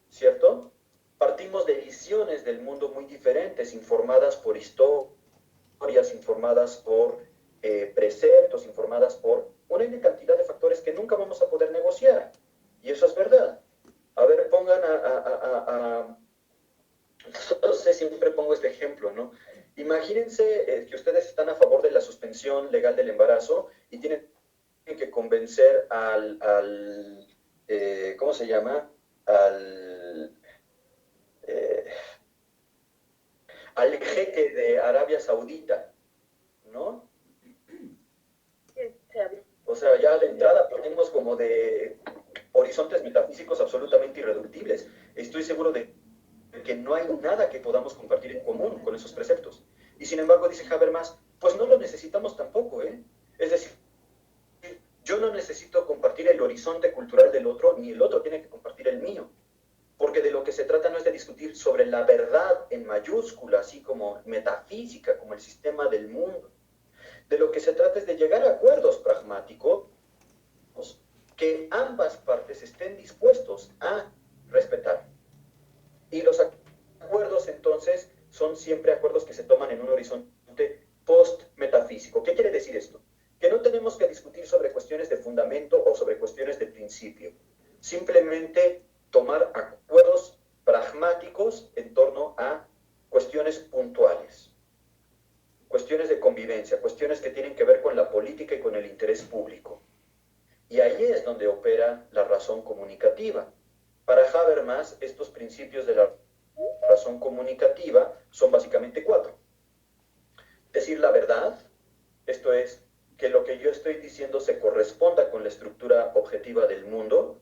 ¿cierto? Partimos de visiones del mundo muy diferentes, informadas por historias, informadas por preceptos, informadas por una cantidad de factores que nunca vamos a poder negociar. Y eso es verdad. A ver, pongan no sé, siempre pongo este ejemplo, ¿no? Imagínense que ustedes están a favor de la suspensión legal del embarazo y tienen que convencer ¿cómo se llama? Eh, al jeque de Arabia Saudita, ¿no? O sea, ya de entrada partimos como de horizontes metafísicos absolutamente irreductibles. Estoy seguro de que no hay nada que podamos compartir en común con esos preceptos. Y sin embargo, dice Habermas, pues no lo necesitamos tampoco, ¿eh? Es decir, yo no necesito compartir el horizonte cultural del otro, ni el otro tiene que compartir el mío. Porque de lo que se trata no es de discutir sobre la verdad en mayúscula, así como metafísica, como el sistema del mundo. De lo que se trata es de llegar a acuerdos pragmáticos que ambas partes estén dispuestos a respetar. Y los acuerdos entonces son siempre acuerdos que se toman en un horizonte post-metafísico. ¿Qué quiere decir esto? Que no tenemos que discutir sobre cuestiones de fundamento o sobre cuestiones de principio. Simplemente tomar acuerdos pragmáticos en torno a cuestiones puntuales, cuestiones de convivencia, cuestiones que tienen que ver con la política y con el interés público. Y ahí es donde opera la razón comunicativa. Para Habermas, estos principios de la razón comunicativa son básicamente 4. Decir la verdad, esto es, que lo que yo estoy diciendo se corresponda con la estructura objetiva del mundo.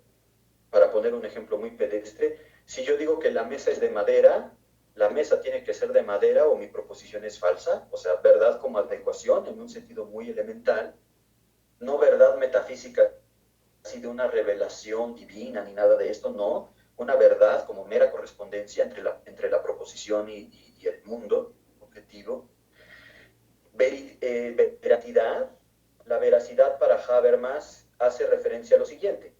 Para poner un ejemplo muy pedestre, si yo digo que la mesa es de madera, la mesa tiene que ser de madera o mi proposición es falsa, o sea, verdad como adecuación en un sentido muy elemental, no verdad metafísica así de una revelación divina ni nada de esto, no, una verdad como mera correspondencia entre la proposición y el mundo objetivo. Veracidad. La veracidad para Habermas hace referencia a lo siguiente.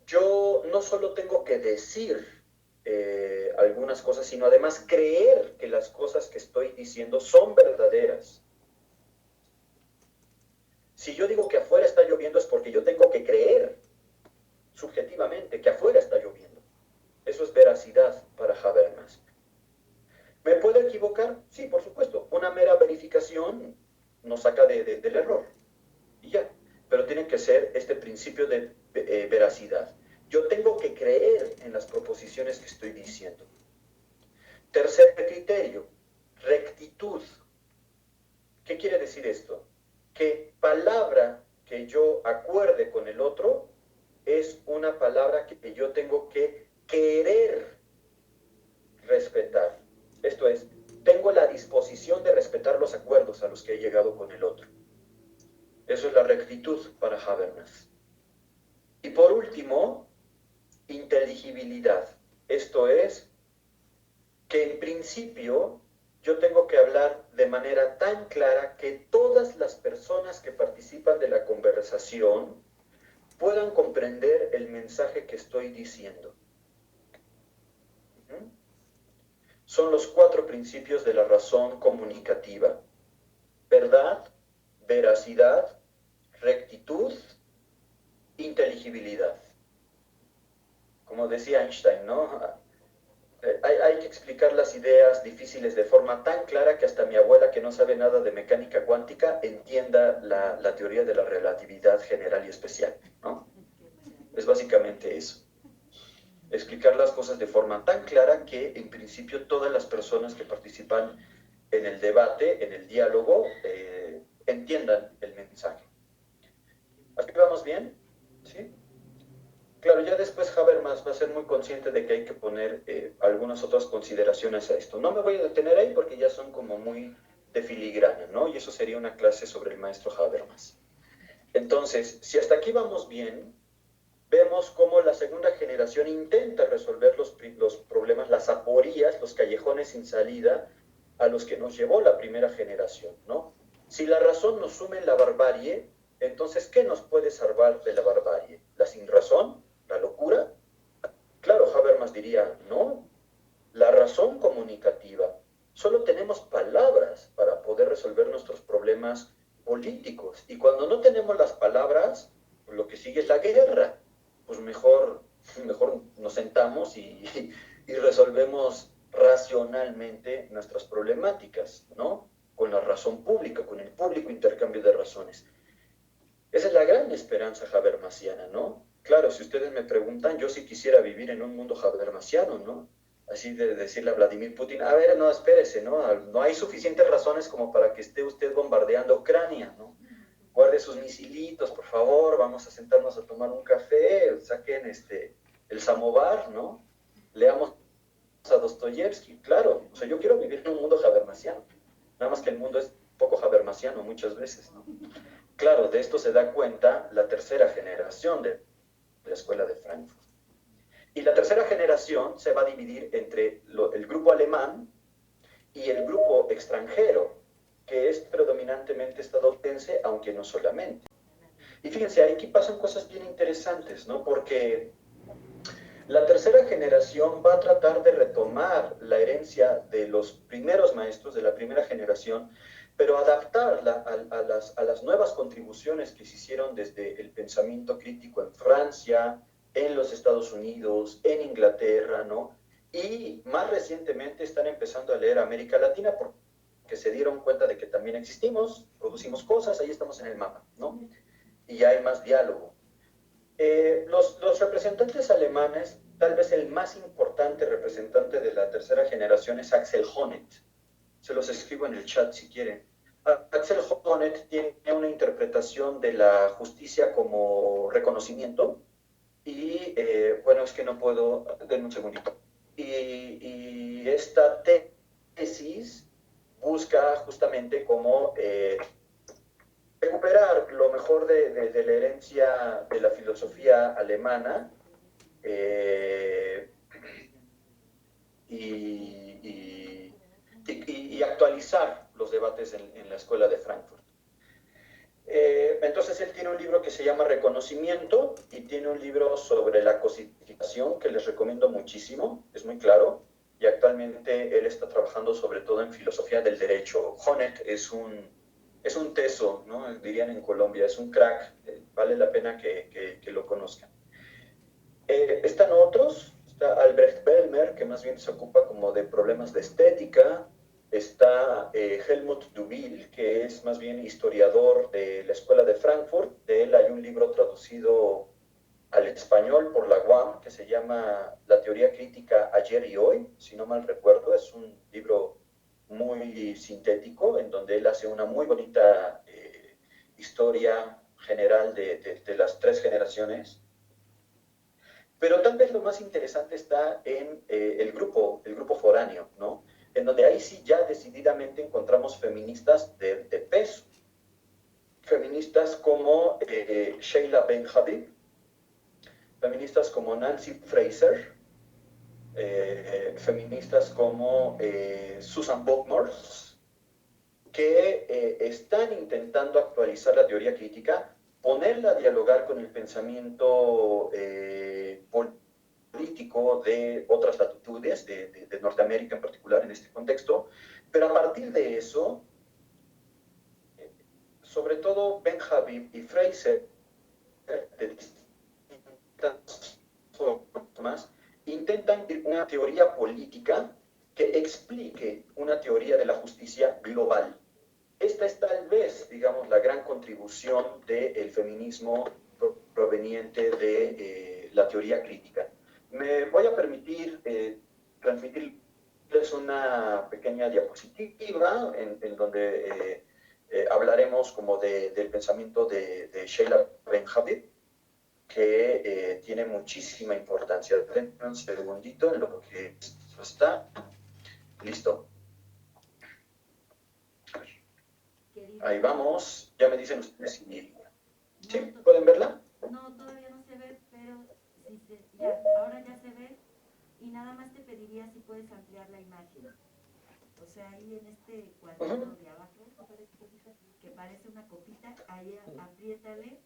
Yo no solo tengo que decir algunas cosas, sino además creer que las cosas que estoy diciendo son verdaderas. Si yo digo que afuera está lloviendo es porque yo tengo que creer subjetivamente que afuera está lloviendo. Eso es veracidad para Habermas. ¿Me puedo equivocar? Sí, por supuesto. Una mera verificación nos saca del error. Y ya. Pero tiene que ser este principio de veracidad. Yo tengo que creer en las proposiciones que estoy diciendo. Tercer criterio, rectitud. ¿Qué quiere decir esto? Que palabra que yo acuerde con el otro es una palabra que yo tengo que querer respetar. Esto es, tengo la disposición de respetar los acuerdos a los que he llegado con el otro. Eso es la rectitud para Habermas. Y por último, inteligibilidad. Esto es, que en principio yo tengo que hablar de manera tan clara que todas las personas que participan de la conversación puedan comprender el mensaje que estoy diciendo. Son los 4 principios de la razón comunicativa: verdad, veracidad, rectitud, inteligibilidad. Como decía Einstein, ¿no? Hay que explicar las ideas difíciles de forma tan clara que hasta mi abuela, que no sabe nada de mecánica cuántica, entienda la teoría de la relatividad general y especial, ¿no? Es básicamente eso. Explicar las cosas de forma tan clara que, en principio, todas las personas que participan en el debate, en el diálogo, entiendan el mensaje. ¿Aquí vamos bien? ¿Sí? Claro, ya después Habermas va a ser muy consciente de que hay que poner algunas otras consideraciones a esto. No me voy a detener ahí porque ya son como muy de filigrana, ¿no? Y eso sería una clase sobre el maestro Habermas. Entonces, si hasta aquí vamos bien, vemos cómo la segunda generación intenta resolver los problemas, las aporías, los callejones sin salida a los que nos llevó la primera generación, ¿no? Si la razón nos sume en la barbarie, entonces, ¿qué nos puede salvar de la barbarie? ¿La sinrazón? ¿La locura? Claro, Habermas diría, no, la razón comunicativa. Solo tenemos palabras para poder resolver nuestros problemas políticos. Y cuando no tenemos las palabras, lo que sigue es la guerra. Pues mejor nos sentamos y resolvemos racionalmente nuestras problemáticas, ¿no? Con la razón pública, con el público intercambio de razones. Esa es la gran esperanza habermasiana, ¿no? Claro, si ustedes me preguntan, yo sí quisiera vivir en un mundo habermasiano, ¿no? Así de decirle a Vladimir Putin, a ver, no, espérese, ¿no? No hay suficientes razones como para que esté usted bombardeando Ucrania, ¿no? Guarde sus misilitos, por favor, vamos a sentarnos a tomar un café, saquen el samovar, ¿no? Leamos a Dostoyevsky, claro. O sea, yo quiero vivir en un mundo habermasiano. Nada más que el mundo es poco habermasiano muchas veces, ¿no? Claro, de esto se da cuenta la tercera generación de la Escuela de Frankfurt. Y la tercera generación se va a dividir entre el grupo alemán y el grupo extranjero, que es predominantemente estadounidense, aunque no solamente. Y fíjense, aquí pasan cosas bien interesantes, ¿no? Porque la tercera generación va a tratar de retomar la herencia de los primeros maestros de la primera generación, pero adaptarla a las nuevas contribuciones que se hicieron desde el pensamiento crítico en Francia, en los Estados Unidos, en Inglaterra, ¿no? Y más recientemente están empezando a leer América Latina porque se dieron cuenta de que también existimos, producimos cosas, ahí estamos en el mapa, ¿no? Y ya hay más diálogo. Los representantes alemanes, tal vez el más importante representante de la tercera generación es Axel Honneth. Se los escribo en el chat si quieren. Axel Honneth tiene una interpretación de la justicia como reconocimiento y, bueno, es que no puedo, denme un segundito. Y esta tesis busca justamente cómo recuperar lo mejor de la herencia de la filosofía alemana eh, y actualizar los debates en la Escuela de Frankfurt. Entonces él tiene un libro que se llama Reconocimiento y tiene un libro sobre la cosificación que les recomiendo muchísimo, es muy claro, y actualmente él está trabajando sobre todo en filosofía del derecho. Honneth es un teso, ¿no? Dirían en Colombia, es un crack, vale la pena que lo conozcan. Están otros, está Albrecht Bellmer, que más bien se ocupa como de problemas de estética. Está Helmut Dubil, que es más bien historiador de la Escuela de Frankfurt. De él hay un libro traducido al español por la UAM que se llama La teoría crítica ayer y hoy, si no mal recuerdo. Es un libro muy sintético en donde él hace una muy bonita historia general de las tres generaciones. Pero tal vez lo más interesante está en el grupo foráneo, ¿no? En donde ahí sí ya decididamente encontramos feministas de peso. Feministas como Sheila Ben-Habib, feministas como Nancy Fraser, feministas como Susan Buckmores, que están intentando actualizar la teoría crítica, ponerla a dialogar con el pensamiento político de otras latitudes, de Norteamérica en particular en este contexto, pero a partir de eso, sobre todo Ben Habib y Fraser, de distintas formas, intentan una teoría política que explique una teoría de la justicia global. Esta es tal vez, digamos, la gran contribución del feminismo proveniente de la teoría crítica. Me voy a permitir transmitirles una pequeña diapositiva en donde hablaremos como del pensamiento de Sheila Ben-Habib, que tiene muchísima importancia. Denme un segundito en lo que esto está listo. Ahí vamos. Ya me dicen ustedes si... ¿Sí? ¿Pueden verla? No, todavía no se ve, pero sí ya, ahora ya se ve. Y nada más te pediría si puedes ampliar la imagen. O sea, ahí en este cuadrito de abajo, que parece una copita, ahí apriétale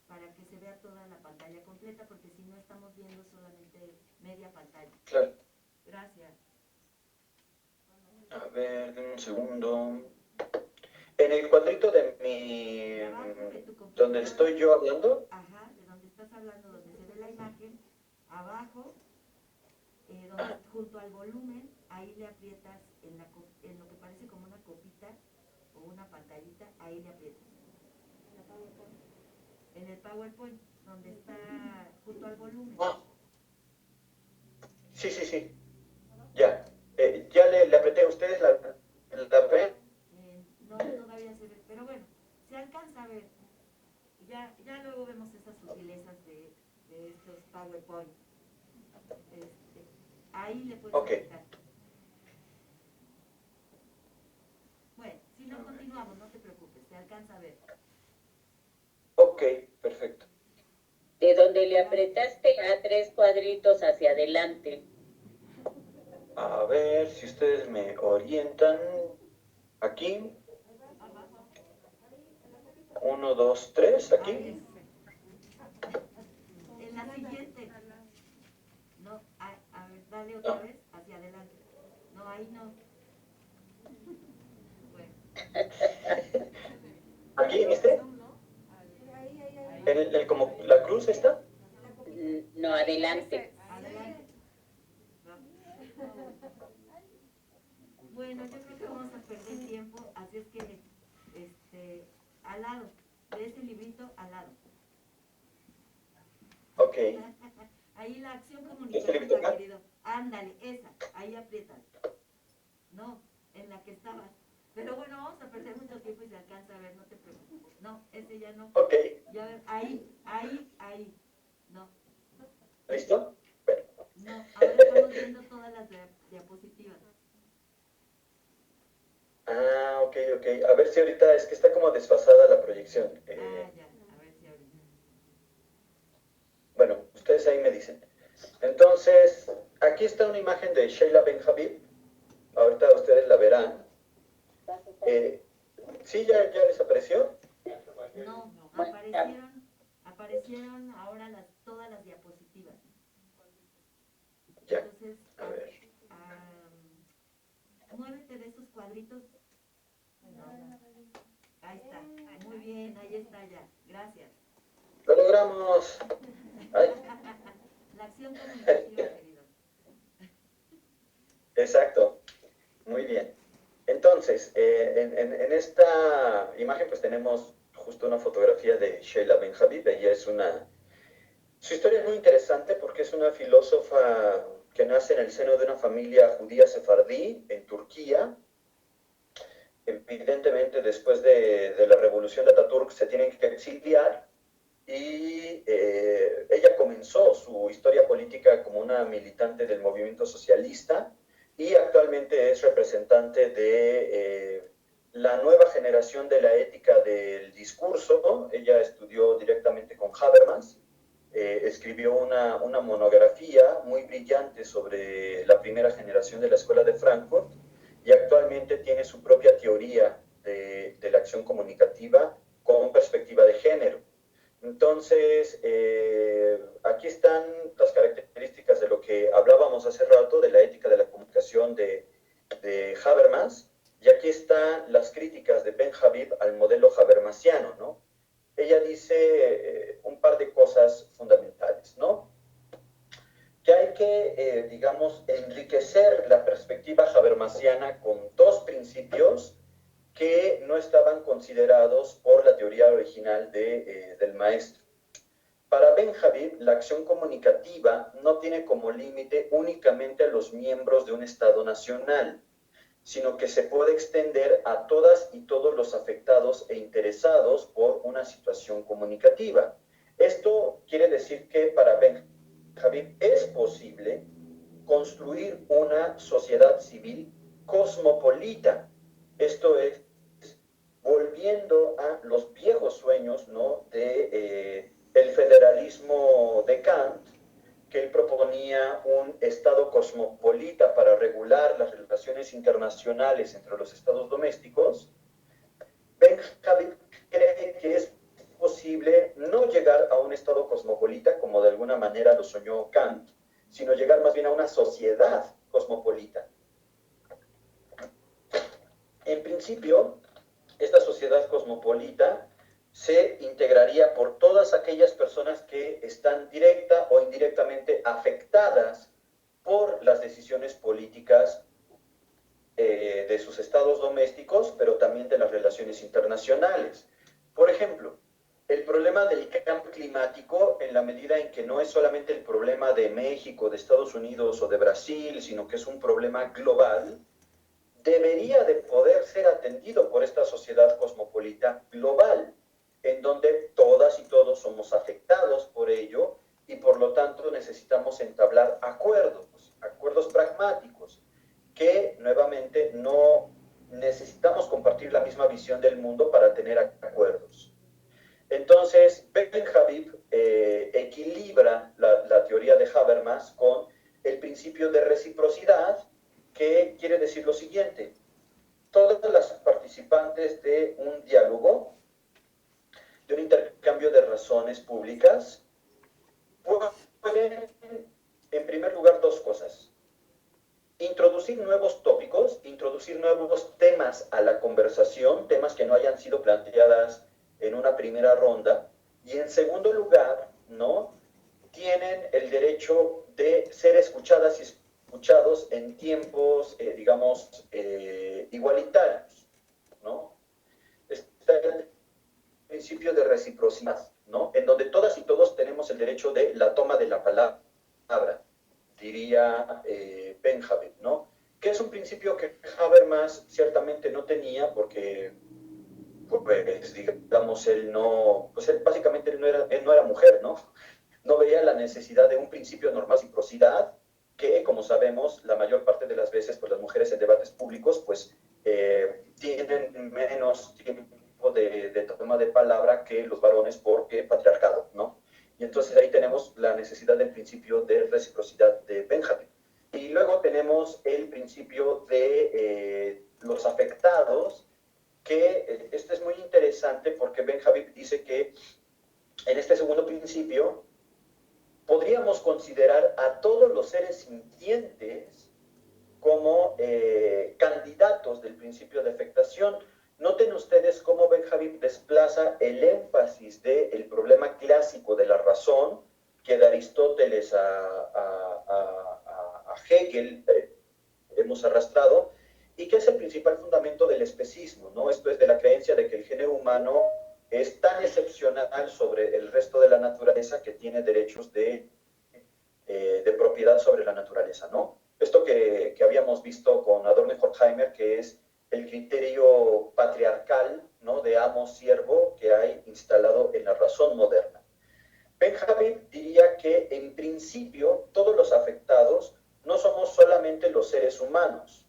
para que se vea toda la pantalla completa, porque si no estamos viendo solamente media pantalla. Claro. Gracias. A ver, un segundo. En el cuadrito de donde estoy yo hablando. Ajá, de donde estás hablando, donde se ve la imagen, abajo, donde, junto al volumen, ahí le aprietas en lo que parece como una copita o una pantallita, ahí le aprietas. En el PowerPoint, donde está junto al volumen. Sí, sí, sí. Ya. Ya le apreté a ustedes la ven. No, todavía se ve, pero bueno, se alcanza a ver. Ya luego vemos esas sutilezas de estos PowerPoint. Ahí le puedes apretar. Bueno, si no continuamos, no te preocupes, se alcanza a ver. Ok, perfecto. De donde le apretaste a 3 cuadritos hacia adelante. A ver si ustedes me orientan. Aquí. 1, 2, 3, aquí. En la siguiente. No, a ver, dale otra vez hacia adelante. No, ahí no. Bueno. ¿Aquí en este? ¿En como la cruz está? No, adelante. Adelante. No. Bueno, yo creo que vamos a perder tiempo, así es que, al lado, de ese librito, al lado. Ok. Ahí la acción comunicativa, querido. Ándale, esa, ahí aprietas. No, en la que estabas. Pero bueno, vamos a perder mucho tiempo y se alcanza a ver, no te preocupes. No, ese ya no. Ok. Ya ver, ahí. No. ¿Listo? Bueno. No, ahora estamos viendo todas las diapositivas. Ah, ok, ok. A ver si ahorita es que está como desfasada la proyección. Ya, a ver si ahorita. Bueno, ustedes ahí me dicen. Entonces, aquí está una imagen de Sheila Ben Habib. Ahorita ustedes la verán. ¿Sí ya les apareció? No, aparecieron ahora todas las diapositivas. Ya, Entonces, a ver. muévete de esos cuadritos. No. Ahí está, muy bien, ahí está ya, gracias. ¡Lo logramos! Ay. La acción comunicativa, querido. Exacto, muy bien. Entonces, en esta imagen pues tenemos justo una fotografía de Sheila Ben Habib. Ella es su historia es muy interesante porque es una filósofa que nace en el seno de una familia judía sefardí en Turquía. Evidentemente, después de la revolución de Ataturk se tienen que exiliar y ella comenzó su historia política como una militante del movimiento socialista y actualmente es representante de la nueva generación de la ética del discurso. Ella estudió directamente con Habermas, escribió una monografía muy brillante sobre la primera generación de la Escuela de Frankfurt y actualmente tiene su propia teoría de la acción comunicativa con perspectiva de género. Entonces, aquí están las características de lo que hablábamos hace rato, de la ética de la comunicación de Habermas, y aquí están las críticas de Ben Habib al modelo habermasiano, ¿no? Ella dice un par de cosas fundamentales, ¿no? Que hay que, digamos, enriquecer la perspectiva habermasiana con dos principios que no estaban considerados por la teoría original del maestro. Para Ben Habib, la acción comunicativa no tiene como límite únicamente a los miembros de un Estado nacional, sino que se puede extender a todas y todos los afectados e interesados por una situación comunicativa. Esto quiere decir que para Ben Habib es posible construir una sociedad civil cosmopolita. Esto es, volviendo a los viejos sueños, ¿no?, el federalismo de Kant, que él proponía un Estado cosmopolita para regular las relaciones internacionales entre los estados domésticos. Ben Habib cree que es posible no llegar a un Estado cosmopolita, como de alguna manera lo soñó Kant, sino llegar más bien a una sociedad cosmopolita. En principio, esta sociedad cosmopolita se integraría por todas aquellas personas que están directa o indirectamente afectadas por las decisiones políticas de sus estados domésticos, pero también de las relaciones internacionales. Por ejemplo, el problema del cambio climático, en la medida en que no es solamente el problema de México, de Estados Unidos o de Brasil, sino que es un problema global, debería de poder ser atendido por esta sociedad cosmopolita global, en donde todas y todos somos afectados por ello y por lo tanto necesitamos entablar acuerdos pragmáticos, que nuevamente no necesitamos compartir la misma visión del mundo para tener acuerdos. Entonces, Ben Habib equilibra la teoría de Habermas con el principio de reciprocidad, que quiere decir lo siguiente: todas las participantes de un diálogo, de un intercambio de razones públicas, pueden, en primer lugar, dos cosas: introducir nuevos tópicos, introducir nuevos temas a la conversación, temas que no hayan sido planteadas en una primera ronda, y en segundo lugar, ¿no?, tienen el derecho de ser escuchadas y escuchados en tiempos, digamos, igualitarios, ¿no? Está el principio de reciprocidad, ¿no?, en donde todas y todos tenemos el derecho de la toma de la palabra, diría Ben Habib, ¿no?, que es un principio que Habermas ciertamente no tenía, porque pues, digamos, él básicamente él no era mujer, ¿no? No veía la necesidad de un principio de normal reciprocidad, que, como sabemos, la mayor parte de las veces, pues las mujeres en debates públicos, pues, tienen menos tiempo de toma de palabra que los varones, porque patriarcado, ¿no? Y entonces ahí tenemos la necesidad del principio de reciprocidad de Benjamin. Y luego tenemos el principio de los afectados, que este es muy interesante porque Benjamin dice que en este segundo principio podríamos considerar a todos los seres sintientes como candidatos del principio de afectación. Noten ustedes cómo Benjamin desplaza el énfasis del problema clásico de la razón, que de Aristóteles a Hegel hemos arrastrado, y que es el principal fundamento del especismo, ¿no? Esto es de la creencia de que el género humano es tan excepcional sobre el resto de la naturaleza que tiene derechos de propiedad sobre la naturaleza, ¿no? Esto que habíamos visto con Adorno y Horkheimer, que es el criterio patriarcal, ¿no?, de amo-siervo que hay instalado en la razón moderna. Benjamin diría que en principio todos los afectados no somos solamente los seres humanos,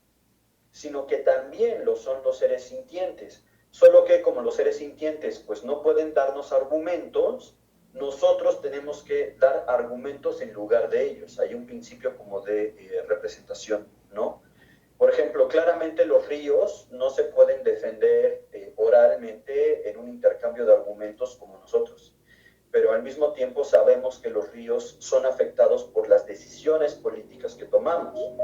sino que también lo son los seres sintientes, solo que como los seres sintientes pues no pueden darnos argumentos, nosotros tenemos que dar argumentos en lugar de ellos. Hay un principio como de representación, ¿no? Por ejemplo, claramente los ríos no se pueden defender oralmente en un intercambio de argumentos como nosotros, pero al mismo tiempo sabemos que los ríos son afectados por las decisiones políticas que tomamos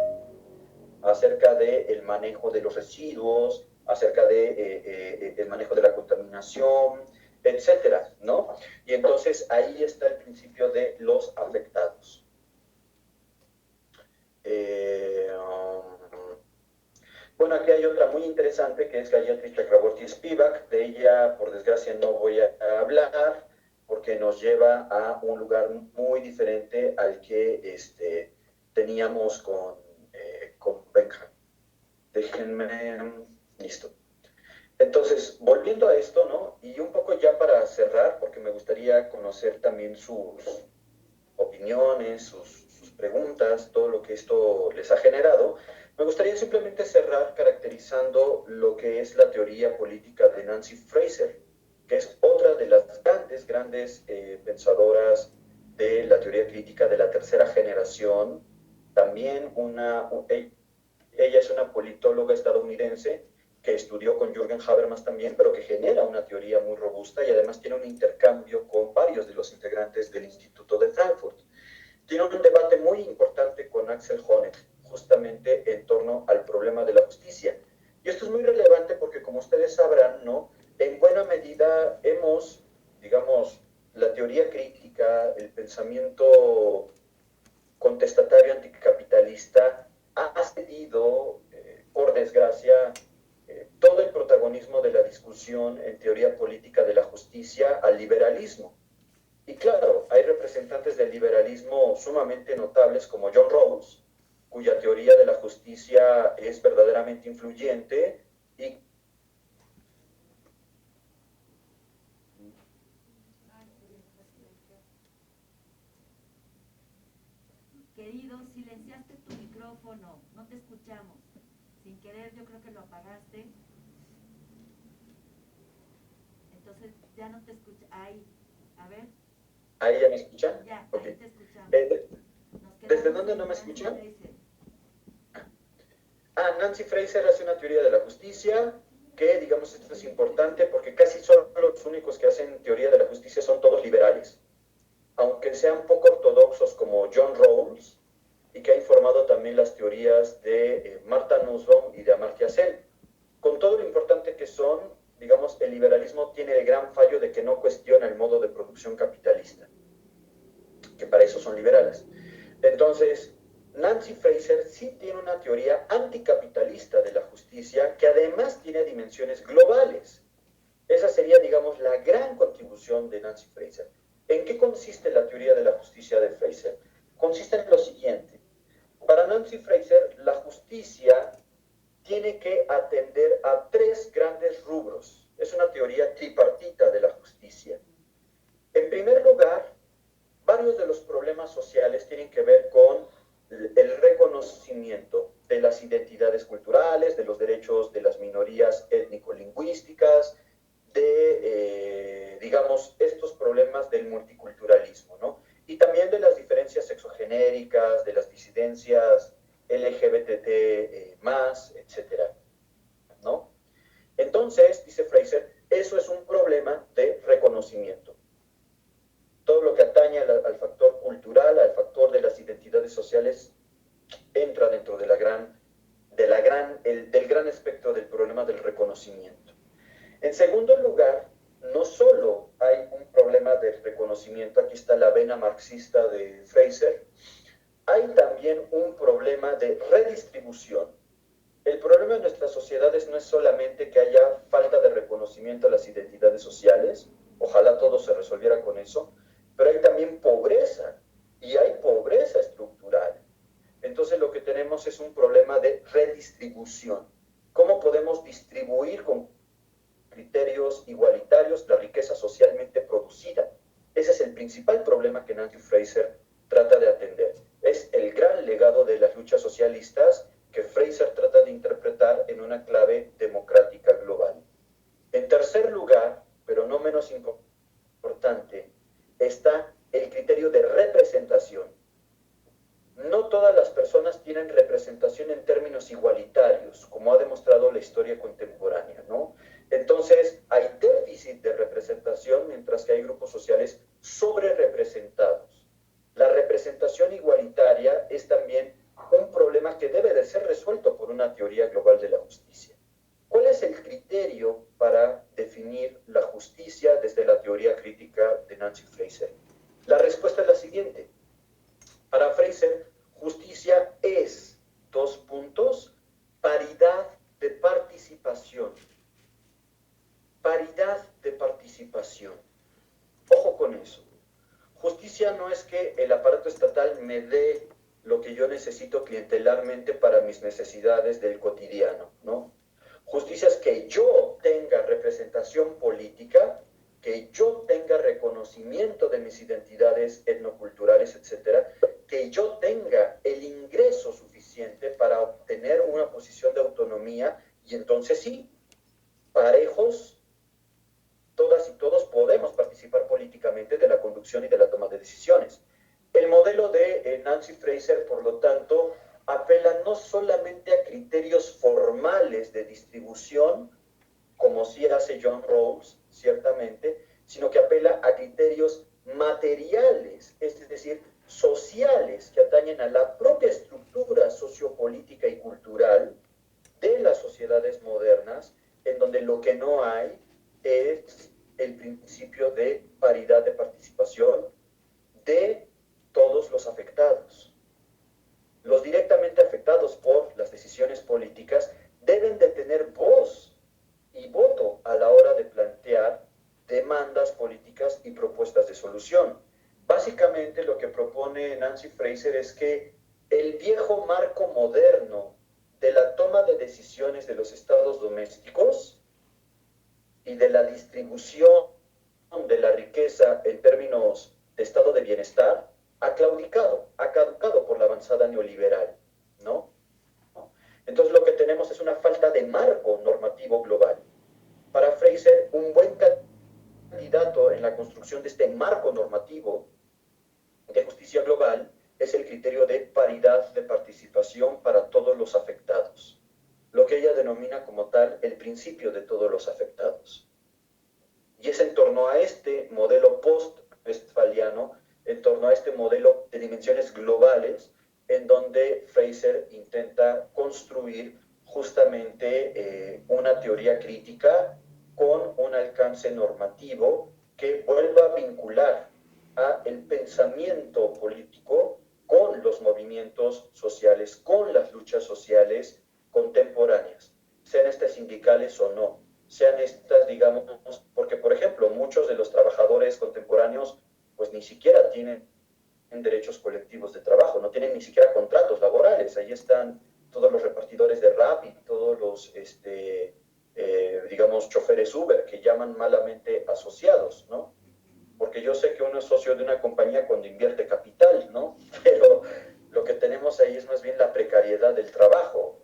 acerca del manejo de los residuos, acerca del manejo de la contaminación, etcétera, ¿no? Y entonces ahí está el principio de los afectados. Bueno, aquí hay otra muy interesante que es Gayatri Chakraborty Spivak. De ella, por desgracia, no voy a hablar porque nos lleva a un lugar muy diferente al que teníamos con Benjamin. Déjenme... Listo. Entonces, volviendo a esto, ¿no? Y un poco ya para cerrar, porque me gustaría conocer también sus opiniones, sus preguntas, todo lo que esto les ha generado, me gustaría simplemente cerrar caracterizando lo que es la teoría política de Nancy Fraser, que es otra de las grandes pensadoras de la teoría crítica de la tercera generación. También ella es una politóloga estadounidense que estudió con Jürgen Habermas también, pero que genera una teoría muy robusta y además tiene un intercambio con varios de los integrantes del Instituto de Frankfurt. Tiene un debate muy importante con Axel Honneth, justamente en torno al problema de la justicia. Y esto es muy relevante porque, como ustedes sabrán, ¿no?, en buena medida hemos, digamos, la teoría crítica, el pensamiento contestatario anticapitalista ha cedido, por desgracia, todo el protagonismo de la discusión en teoría política de la justicia al liberalismo. Y claro, hay representantes del liberalismo sumamente notables como John Rawls, cuya teoría de la justicia es verdaderamente influyente y Querido, silenciaste tu micrófono, no te escuchamos. Sin querer, yo creo que lo apagaste. Entonces ya no te escucha. Ahí, a ver. ¿Ahí ya me escuchan? Ya, okay. Ahí te escuchamos. ¿Desde dónde no me escuchan? Nancy Fraser hace una teoría de la justicia que, digamos, esto es importante porque casi solo los únicos que hacen teoría de la justicia son todos liberales, aunque sean poco ortodoxos como John Rawls, y que ha informado también las teorías de Martha Nussbaum y de Amartya Sen. Con todo lo importante que son, digamos, el liberalismo tiene el gran fallo de que no cuestiona el modo de producción capitalista, que para eso son liberales. Entonces, Nancy Fraser sí tiene una teoría anticapitalista de la justicia que además tiene dimensiones globales. Esa sería, digamos, la gran contribución de Nancy Fraser. ¿En qué consiste la teoría de la justicia de Fraser? Consiste en lo siguiente. Para Nancy Fraser, la justicia tiene que atender a tres grandes rubros. Es una teoría tripartita de la justicia. En primer lugar, varios de los problemas sociales tienen que ver con el reconocimiento de las identidades culturales, de los derechos de las minorías étnico-lingüísticas, de, digamos, estos problemas del multiculturalismo, ¿no? Y también de las diferencias sexogenéricas, de las disidencias LGBT más, etcétera, ¿no? Entonces, dice Fraser, eso es un problema de reconocimiento. Todo lo que atañe al factor cultural, al factor de las identidades sociales, entra dentro de del gran espectro del problema del reconocimiento. En segundo lugar, no solo hay un problema de reconocimiento, aquí está la vena marxista de Fraser, hay también un problema de redistribución. El problema de nuestras sociedades no es solamente que haya falta de reconocimiento a las identidades sociales, ojalá todo se resolviera con eso, pero hay también pobreza, y hay pobreza estructural. Entonces lo que tenemos es un problema de redistribución. ¿Cómo podemos distribuir con criterios igualitarios la riqueza socialmente producida? Ese es el principal problema que Nancy Fraser trata de atender. Es el gran legado de las luchas socialistas que Fraser trata de interpretar en una clave democrática global. En tercer lugar, pero no menos importante, está el criterio de representación. No todas las personas tienen representación en términos igualitarios, como ha demostrado la historia contemporánea, ¿no? Entonces, hay déficit de representación, mientras que hay grupos sociales sobre representados. La representación igualitaria es también un problema que debe de ser resuelto por una teoría global de la justicia. ¿Cuál es el criterio para definir la justicia desde la teoría crítica de Nancy Fraser? La respuesta es la siguiente. Para Fraser, justicia es, paridad de participación. Paridad de participación. Ojo con eso. Justicia no es que el aparato estatal me dé lo que yo necesito clientelarmente para mis necesidades del cotidiano, ¿no? Justicia es que yo tenga representación política, que yo tenga reconocimiento de mis identidades etnoculturales, etcétera, que yo tenga el ingreso suficiente para obtener una posición de autonomía y entonces sí, parejos, todas y todos podemos participar políticamente de la conducción y de la toma de decisiones. El modelo de Nancy Fraser, por lo tanto, apela no solamente a criterios formales de distribución, como sí hace John Rawls, ciertamente, sino que apela a criterios materiales, es decir, sociales, que atañen a la propia estructura sociopolítica y cultural de las sociedades modernas, en donde lo que no hay es el principio de paridad de participación de todos los afectados. Los directamente afectados por las decisiones políticas deben de tener voz y voto a la hora de plantear demandas políticas y propuestas de solución. Básicamente lo que propone Nancy Fraser es que el viejo marco moderno de la toma de decisiones de los estados domésticos y de la distribución de la riqueza en términos de estado de bienestar ha claudicado, ha caducado por la avanzada neoliberal, ¿no? Entonces lo que tenemos es una falta de marco normativo global. Para Fraser, un buen candidato en la construcción de este marco normativo de justicia global es el criterio de paridad de participación para todos los afectados, lo que ella denomina como tal el principio de todos los afectados. Y es en torno a este modelo post-westfaliano, en torno a este modelo de dimensiones globales, en donde Fraser intenta construir justamente una teoría crítica con un alcance normativo que vuelva a vincular a el pensamiento político con los movimientos sociales, con las luchas sociales contemporáneas, sean estas sindicales o no, sean estas, digamos, porque por ejemplo muchos de los trabajadores contemporáneos pues ni siquiera tienen derechos colectivos de trabajo, no tienen ni siquiera contratos laborales, ahí están todos los repartidores de Rappi, todos los digamos choferes Uber que llaman malamente asociados, ¿no? Porque yo sé que uno es socio de una compañía cuando invierte capital, ¿no? Pero lo que tenemos ahí es más bien la precariedad del trabajo,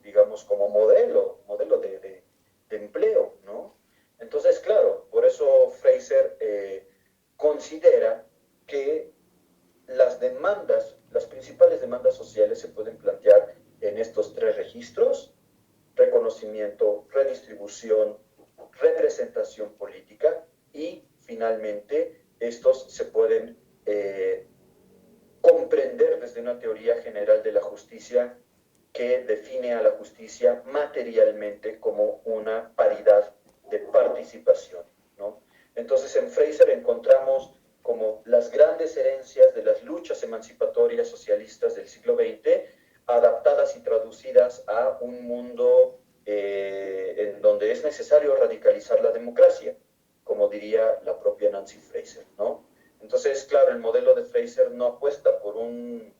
digamos, como modelo de empleo, ¿no? Entonces, claro, por eso Fraser considera que las demandas, las principales demandas sociales se pueden plantear en estos tres registros: reconocimiento, redistribución, representación política, y finalmente estos se pueden comprender desde una teoría general de la justicia que define a la justicia materialmente como una paridad de participación, ¿no? Entonces en Fraser encontramos como las grandes herencias de las luchas emancipatorias socialistas del siglo XX, adaptadas y traducidas a un mundo en donde es necesario radicalizar la democracia, como diría la propia Nancy Fraser, ¿no? Entonces, claro, el modelo de Fraser no apuesta por un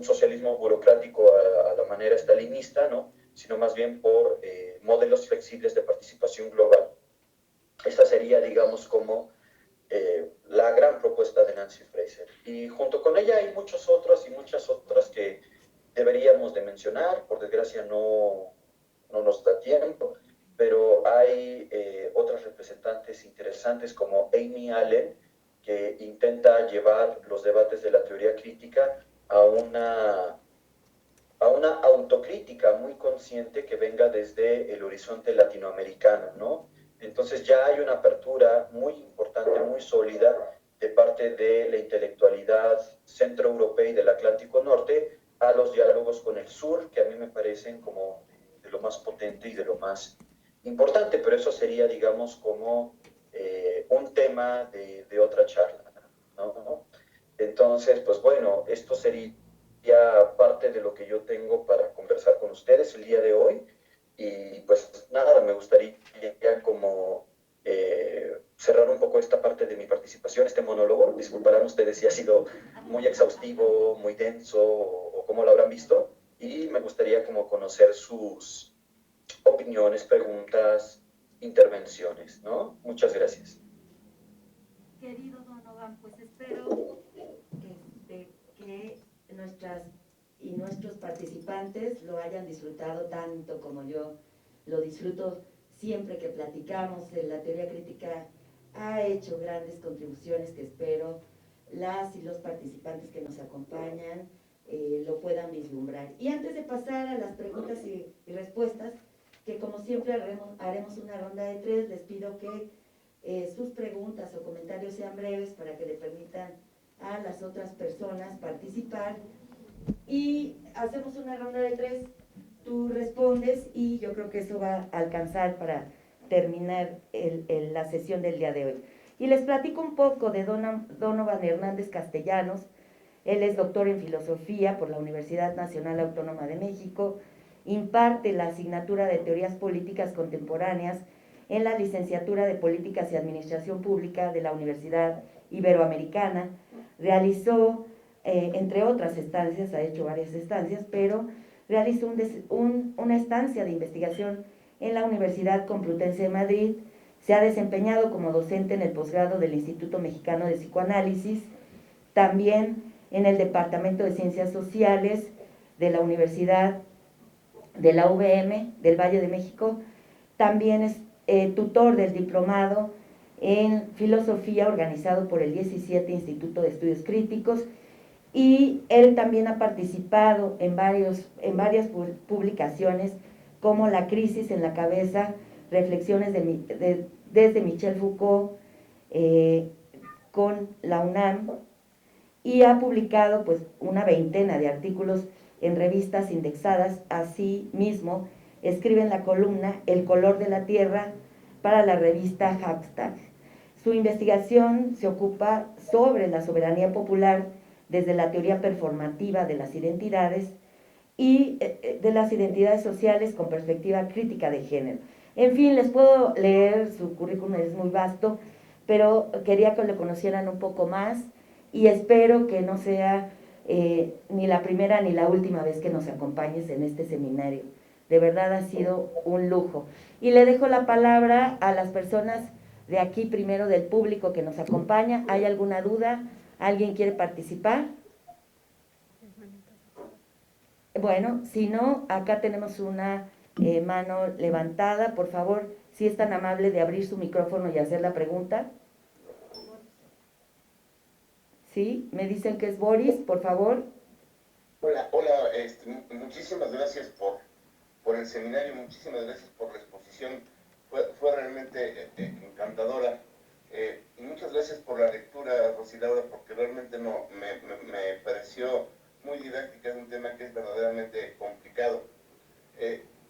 socialismo burocrático a la manera stalinista, ¿no? Sino más bien por modelos flexibles de participación global. Esta sería, digamos, como la gran propuesta de Nancy Fraser. Y junto con ella hay muchas otras que deberíamos de mencionar. Por desgracia no nos da tiempo, pero hay otras representantes interesantes como Amy Allen, que intenta llevar los debates de la teoría crítica a una autocrítica muy consciente que venga desde el horizonte latinoamericano, ¿no? Entonces ya hay una apertura muy importante, muy sólida de parte de la intelectualidad centroeuropea y del Atlántico Norte a los diálogos con el sur, que a mí me parecen como de lo más potente y de lo más importante, pero eso sería, digamos, como un tema de otra charla, ¿no? Entonces, pues bueno, esto sería parte de lo que yo tengo para conversar con ustedes el día de hoy. Y pues nada, me gustaría como cerrar un poco esta parte de mi participación, este monólogo. Disculparán ustedes si ha sido muy exhaustivo, muy denso o cómo lo habrán visto. Y me gustaría como conocer sus opiniones, preguntas, intervenciones, ¿no? Muchas gracias. Querido Donovan, pues espero que nuestras y nuestros participantes lo hayan disfrutado tanto como yo lo disfruto siempre que platicamos. La teoría crítica ha hecho grandes contribuciones que espero las y los participantes que nos acompañan lo puedan vislumbrar. Y antes de pasar a las preguntas y respuestas, que como siempre haremos una ronda de 3, les pido que sus preguntas o comentarios sean breves para que le permitan a las otras personas participar, y hacemos una ronda de 3, tú respondes y yo creo que eso va a alcanzar para terminar la sesión del día de hoy. Y les platico un poco de Donovan Hernández Castellanos. Él es doctor en filosofía por la Universidad Nacional Autónoma de México, imparte la asignatura de teorías políticas contemporáneas en la licenciatura de Políticas y Administración Pública de la Universidad Iberoamericana. Realizó, entre otras estancias, ha hecho varias estancias, pero realizó una estancia de investigación en la Universidad Complutense de Madrid. Se ha desempeñado como docente en el posgrado del Instituto Mexicano de Psicoanálisis, también en el Departamento de Ciencias Sociales de la Universidad de la UVM del Valle de México. También es tutor del diplomado en filosofía organizado por el 17 Instituto de Estudios Críticos, y él también ha participado en varias publicaciones como La crisis en la cabeza, reflexiones desde Michel Foucault, con la UNAM, y ha publicado pues una veintena de artículos en revistas indexadas. Asimismo, escribe en la columna El color de la tierra para la revista Hashtag. Su investigación se ocupa sobre la soberanía popular desde la teoría performativa de las identidades y de las identidades sociales con perspectiva crítica de género. En fin, les puedo leer, su currículum es muy vasto, pero quería que lo conocieran un poco más, y espero que no sea ni la primera ni la última vez que nos acompañes en este seminario. De verdad ha sido un lujo. Y le dejo la palabra a las personas de aquí, primero del público que nos acompaña. ¿Hay alguna duda? ¿Alguien quiere participar? Bueno, si no, acá tenemos una mano levantada. Por favor, si es tan amable de abrir su micrófono y hacer la pregunta. Sí, me dicen que es Boris, por favor. Hola, muchísimas gracias por el seminario, muchísimas gracias por la exposición, fue realmente encantadora. Y muchas gracias por la lectura, Rosilaura, porque realmente me pareció muy didáctica, es un tema que es verdaderamente complicado.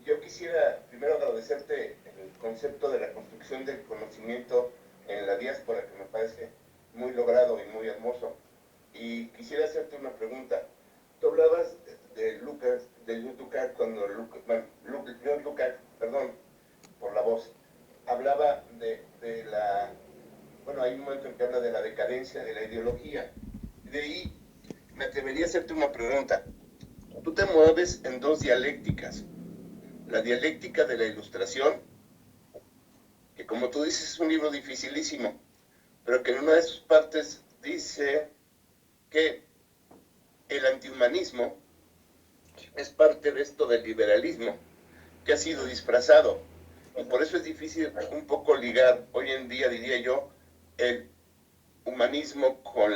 Yo quisiera primero agradecerte el concepto de la construcción del conocimiento en la diáspora, que me parece muy logrado y muy hermoso. Y quisiera hacerte una pregunta. Tú hablabas de Lukács, cuando John Lukács, perdón por la voz, hablaba de la, bueno, hay un momento en que habla de la decadencia de la ideología. De ahí me atrevería a hacerte una pregunta. Tú te mueves en dos dialécticas. La dialéctica de la ilustración, que como tú dices es un libro dificilísimo, pero que en una de sus partes dice que el antihumanismo es parte de esto del liberalismo, que ha sido disfrazado. Y por eso es difícil un poco ligar, hoy en día diría yo, el humanismo con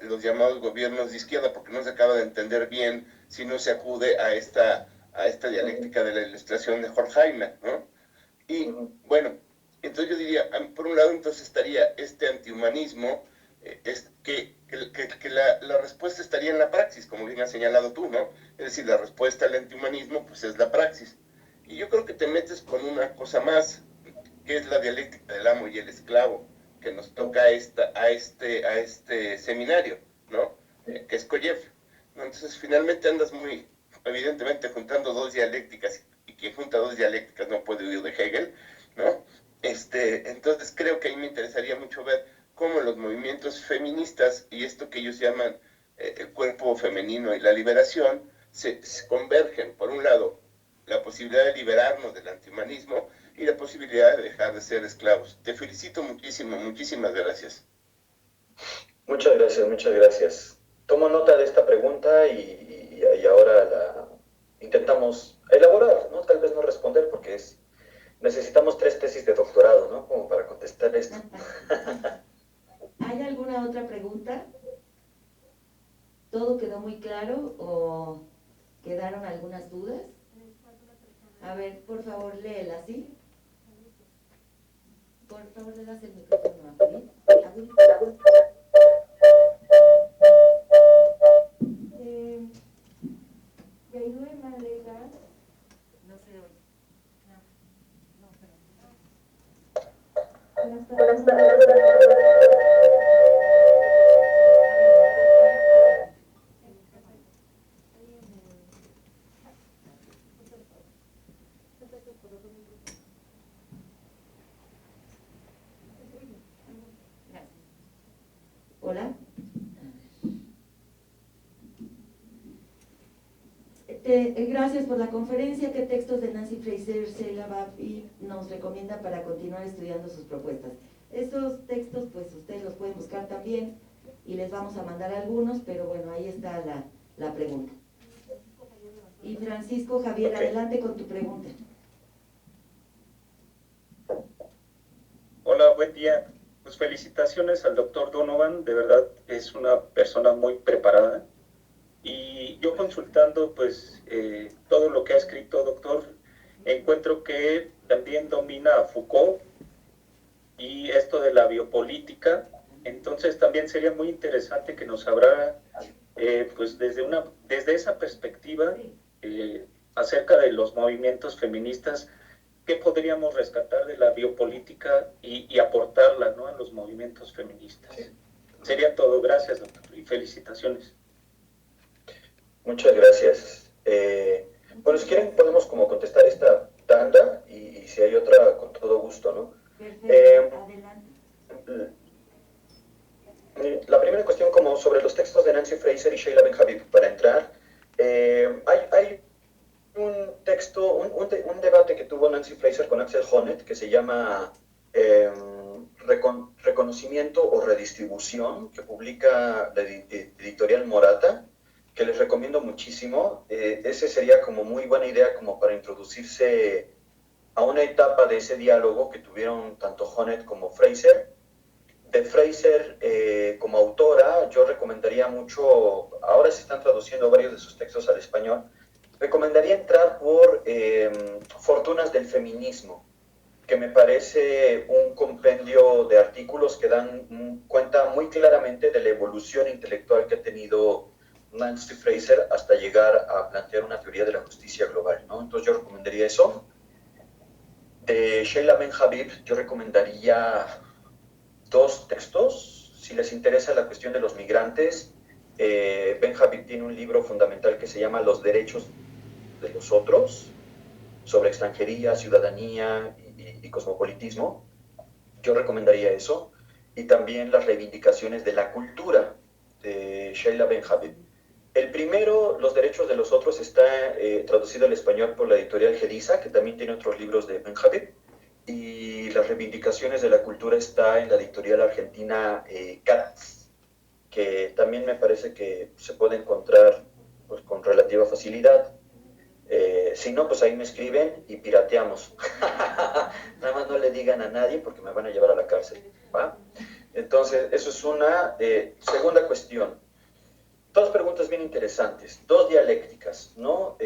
los llamados gobiernos de izquierda, porque no se acaba de entender bien si no se acude a esta dialéctica de la ilustración de Horkheimer, ¿no? Y bueno, entonces yo diría, por un lado entonces estaría este antihumanismo, que la respuesta estaría en la praxis, como bien has señalado tú, ¿no? Es decir, la respuesta al antihumanismo pues es la praxis. Y yo creo que te metes con una cosa más, que es la dialéctica del amo y el esclavo, que nos toca a este seminario, ¿no? Que es Koyev. Entonces finalmente andas muy, evidentemente, juntando dos dialécticas, y quien junta dos dialécticas no puede huir de Hegel, ¿no? Entonces creo que ahí me interesaría mucho ver cómo los movimientos feministas y esto que ellos llaman el cuerpo femenino y la liberación se convergen. Por un lado, la posibilidad de liberarnos del antihumanismo y la posibilidad de dejar de ser esclavos. Te felicito muchísimo, muchísimas gracias. Muchas gracias, muchas gracias. Tomo nota de esta pregunta y ahora la intentamos elaborar, ¿no? Tal vez no responder porque necesitamos 3 tesis de doctorado, ¿no? Como para contestar esto. ¿Hay alguna otra pregunta? ¿Todo quedó muy claro o quedaron algunas dudas? A ver, por favor, léela, ¿sí? Por favor, le das el micrófono a Judith. Yailue Malega, no se oye. Buenas tardes. Hola. Gracias por la conferencia. ¿Qué textos de Nancy Fraser, Sheila Buffy nos recomienda para continuar estudiando sus propuestas? Estos textos, pues ustedes los pueden buscar también y les vamos a mandar algunos, pero bueno, ahí está la pregunta. Y Francisco Javier, adelante con tu pregunta. Hola, buen día. Pues felicitaciones al doctor Donovan, de verdad es una persona muy preparada. Y yo consultando pues todo lo que ha escrito, doctor, encuentro que también domina a Foucault y esto de la biopolítica. Entonces también sería muy interesante que nos hablara pues desde esa perspectiva acerca de los movimientos feministas, qué podríamos rescatar de la biopolítica y aportarla, ¿no?, a los movimientos feministas. Sería todo. Gracias, doctor, y felicitaciones. Muchas gracias. Bueno, si quieren podemos como contestar esta tanda y si hay otra, con todo gusto, ¿no? Perfecto, adelante. La primera cuestión como sobre los textos de Nancy Fraser y Sheila Ben-Habib, para entrar, hay un texto, un debate que tuvo Nancy Fraser con Axel Honneth que se llama Reconocimiento o Redistribución, que publica la editorial Morata, que les recomiendo muchísimo. Ese sería como muy buena idea como para introducirse a una etapa de ese diálogo que tuvieron tanto Honneth como Fraser, de Fraser como autora, yo recomendaría mucho, ahora se están traduciendo varios de sus textos al español, recomendaría entrar por Fortunas del Feminismo, que me parece un compendio de artículos que dan cuenta muy claramente de la evolución intelectual que ha tenido Nancy Fraser hasta llegar a plantear una teoría de la justicia global, ¿no? Entonces yo recomendaría eso. De Sheila Ben-Habib yo recomendaría dos textos. Si les interesa la cuestión de los migrantes, Ben-Habib tiene un libro fundamental que se llama Los derechos de los otros, sobre extranjería, ciudadanía y cosmopolitismo. Yo recomendaría eso. Y también Las reivindicaciones de la cultura, de Sheila Ben-Habib. El primero, Los derechos de los otros, está traducido al español por la editorial Gediza, que también tiene otros libros de Ben-Habib. Y Las reivindicaciones de la cultura está en la editorial argentina Katz, que también me parece que se puede encontrar pues, con relativa facilidad. Si no, pues ahí me escriben y pirateamos. Nada más no le digan a nadie porque me van a llevar a la cárcel, ¿va? Entonces, eso es una. Segunda cuestión. Dos preguntas bien interesantes, dos dialécticas, ¿no?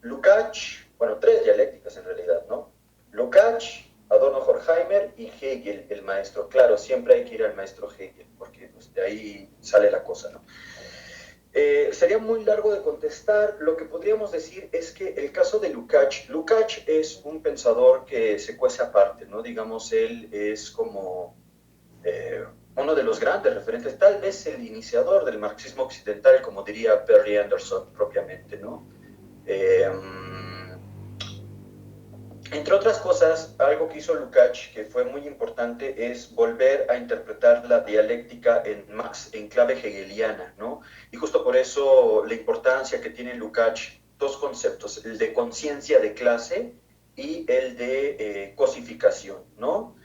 Lukács, bueno, tres dialécticas en realidad, ¿no? Lukács, Adorno Horkheimer y Hegel, el maestro. Claro, siempre hay que ir al maestro Hegel, porque pues, de ahí sale la cosa, ¿no? Sería muy largo de contestar. Lo que podríamos decir es que el caso de Lukács es un pensador que se cuece aparte, ¿no? Digamos, él es como uno de los grandes referentes, tal vez el iniciador del marxismo occidental, como diría Perry Anderson propiamente, ¿no? Entre otras cosas, algo que hizo Lukács, que fue muy importante, es volver a interpretar la dialéctica en clave hegeliana, ¿no? Y justo por eso la importancia que tiene Lukács, dos conceptos, el de conciencia de clase y el de cosificación, ¿no?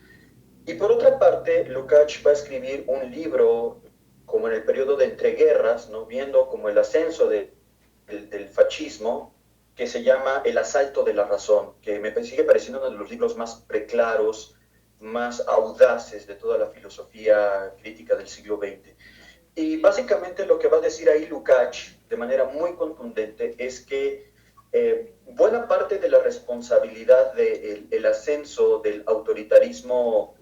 Y por otra parte, Lukács va a escribir un libro como en el periodo de entreguerras, ¿no? Viendo como el ascenso del fascismo, que se llama El asalto de la razón, que me sigue pareciendo uno de los libros más preclaros, más audaces de toda la filosofía crítica del siglo XX. Y básicamente lo que va a decir ahí Lukács, de manera muy contundente, es que buena parte de la responsabilidad del ascenso del autoritarismo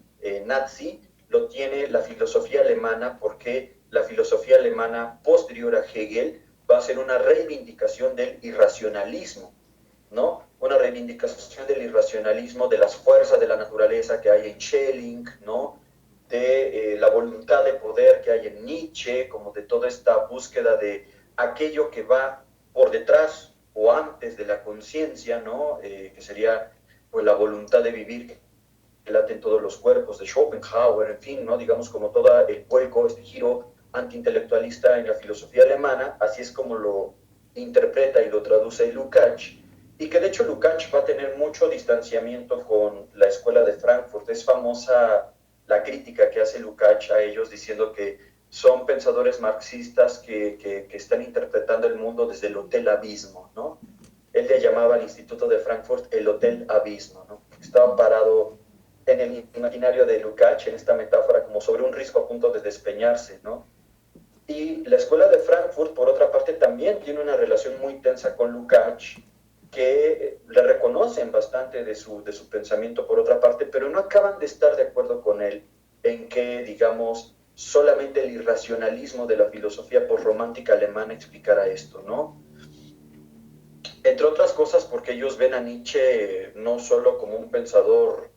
nazi lo tiene la filosofía alemana, porque la filosofía alemana posterior a Hegel va a ser una reivindicación del irracionalismo, ¿no? Una reivindicación del irracionalismo, de las fuerzas de la naturaleza que hay en Schelling, ¿no? De la voluntad de poder que hay en Nietzsche, como de toda esta búsqueda de aquello que va por detrás o antes de la conciencia, ¿no? Que sería pues, la voluntad de vivir que late en todos los cuerpos, de Schopenhauer, en fin, ¿no? Digamos como todo el vuelco, este giro antiintelectualista en la filosofía alemana, así es como lo interpreta y lo traduce Lukács, y que de hecho Lukács va a tener mucho distanciamiento con la escuela de Frankfurt. Es famosa la crítica que hace Lukács a ellos, diciendo que son pensadores marxistas que están interpretando el mundo desde el Hotel Abismo, ¿no? Él le llamaba al Instituto de Frankfurt el Hotel Abismo, ¿no? Estaba parado en el imaginario de Lukács, en esta metáfora, como sobre un risco a punto de despeñarse, ¿no? Y la escuela de Frankfurt, por otra parte, también tiene una relación muy tensa con Lukács, que le reconocen bastante de su pensamiento, por otra parte, pero no acaban de estar de acuerdo con él en que, digamos, solamente el irracionalismo de la filosofía posromántica alemana explicara esto, ¿no? Entre otras cosas porque ellos ven a Nietzsche no solo como un pensador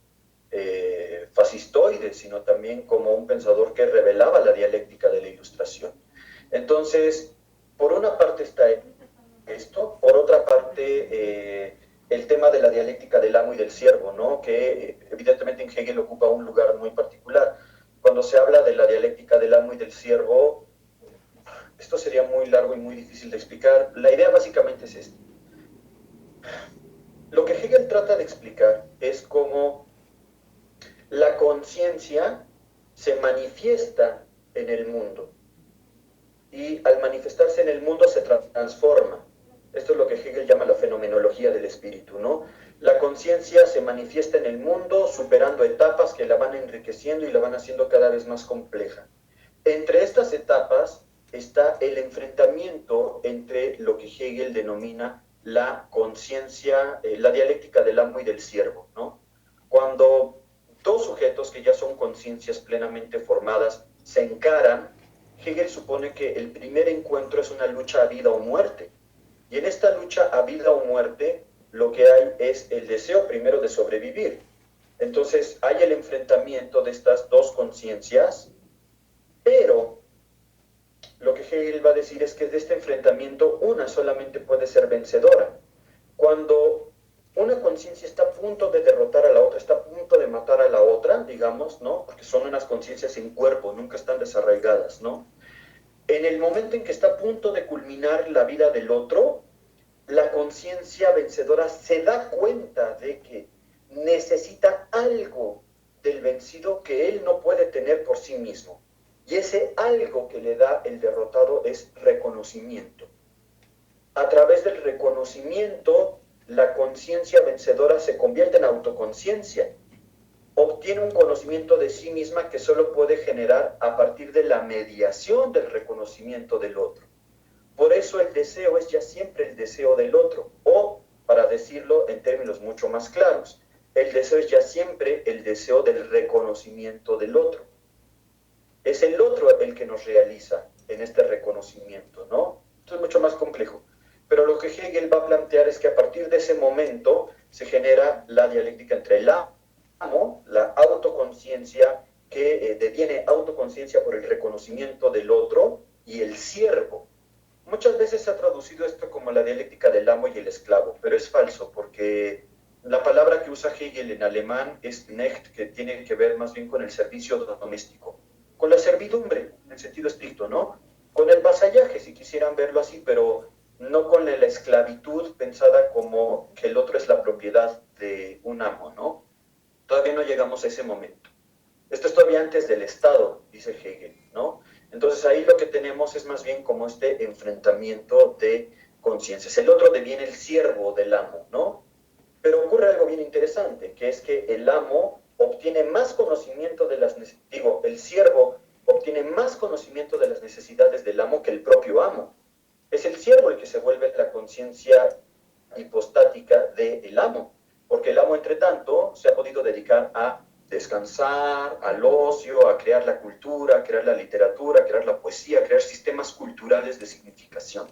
fascistoide, sino también como un pensador que revelaba la dialéctica de la Ilustración. Entonces, por una parte está esto, por otra parte el tema de la dialéctica del amo y del siervo, ¿no? Que evidentemente en Hegel ocupa un lugar muy particular. Cuando se habla de la dialéctica del amo y del siervo, esto sería muy largo y muy difícil de explicar. La idea básicamente es esta. Lo que Hegel trata de explicar es cómo la conciencia se manifiesta en el mundo y al manifestarse en el mundo se transforma. Esto es lo que Hegel llama la fenomenología del espíritu, ¿no? La conciencia se manifiesta en el mundo superando etapas que la van enriqueciendo y la van haciendo cada vez más compleja. Entre estas etapas está el enfrentamiento entre lo que Hegel denomina la conciencia, la dialéctica del amo y del siervo, ¿no? Cuando dos sujetos que ya son conciencias plenamente formadas se encaran, Hegel supone que el primer encuentro es una lucha a vida o muerte. Y en esta lucha a vida o muerte, lo que hay es el deseo primero de sobrevivir. Entonces hay el enfrentamiento de estas dos conciencias, pero lo que Hegel va a decir es que de este enfrentamiento una solamente puede ser vencedora. Cuando una conciencia está a punto de derrotar a la otra, está a punto de matar a la otra, digamos, ¿no? Porque son unas conciencias en cuerpo, nunca están desarraigadas, ¿no? En el momento en que está a punto de culminar la vida del otro, la conciencia vencedora se da cuenta de que necesita algo del vencido que él no puede tener por sí mismo. Y ese algo que le da el derrotado es reconocimiento. A través del reconocimiento, la conciencia vencedora se convierte en autoconciencia. Obtiene un conocimiento de sí misma que solo puede generar a partir de la mediación del reconocimiento del otro. Por eso el deseo es ya siempre el deseo del otro, o, para decirlo en términos mucho más claros, el deseo es ya siempre el deseo del reconocimiento del otro. Es el otro el que nos realiza en este reconocimiento, ¿no? Esto es mucho más complejo. Pero lo que Hegel va a plantear es que a partir de ese momento se genera la dialéctica entre el amo, la autoconciencia, que deviene autoconciencia por el reconocimiento del otro, y el siervo. Muchas veces se ha traducido esto como la dialéctica del amo y el esclavo, pero es falso, porque la palabra que usa Hegel en alemán es Knecht, que tiene que ver más bien con el servicio doméstico, con la servidumbre, en sentido estricto, ¿no? Con el vasallaje, si quisieran verlo así, pero no con la esclavitud pensada como que el otro es la propiedad de un amo, ¿no? Todavía no llegamos a ese momento. Esto es todavía antes del Estado, dice Hegel, ¿no? Entonces ahí lo que tenemos es más bien como este enfrentamiento de conciencias. El otro deviene el siervo del amo, ¿no? Pero ocurre algo bien interesante, que es que el amo obtiene más conocimiento de las necesidades, el siervo obtiene más conocimiento de las necesidades del amo que el propio amo. Es el siervo el que se vuelve la conciencia hipostática del amo, porque el amo, entre tanto, se ha podido dedicar a descansar, al ocio, a crear la cultura, a crear la literatura, a crear la poesía, a crear sistemas culturales de significación.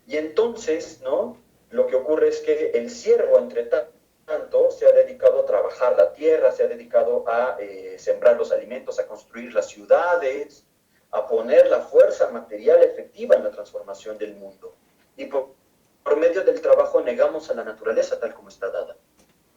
Y entonces, ¿no? Lo que ocurre es que el siervo, entre tanto, se ha dedicado a trabajar la tierra, se ha dedicado a sembrar los alimentos, a construir las ciudades, a poner la fuerza material efectiva en la transformación del mundo. Y por medio del trabajo negamos a la naturaleza tal como está dada.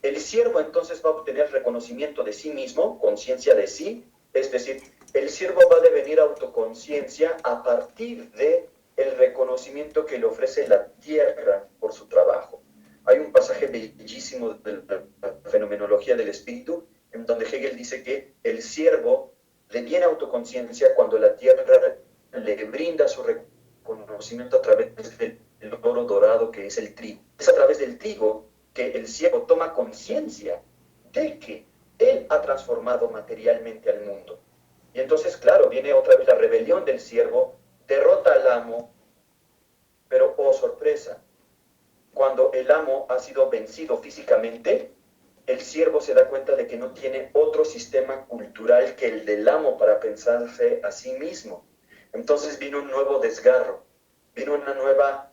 El siervo entonces va a obtener reconocimiento de sí mismo, conciencia de sí, es decir, el siervo va a devenir autoconciencia a partir de el reconocimiento que le ofrece la tierra por su trabajo. Hay un pasaje bellísimo de la fenomenología del espíritu en donde Hegel dice que el siervo deviene autoconciencia cuando la tierra le brinda su reconocimiento a través del oro dorado que es el trigo. Es a través del trigo que el siervo toma conciencia de que él ha transformado materialmente al mundo. Y entonces, claro, viene otra vez la rebelión del siervo, derrota al amo, pero, oh sorpresa, cuando el amo ha sido vencido físicamente, el siervo se da cuenta de que no tiene otro sistema cultural que el del amo para pensarse a sí mismo. Entonces vino un nuevo desgarro, vino una nueva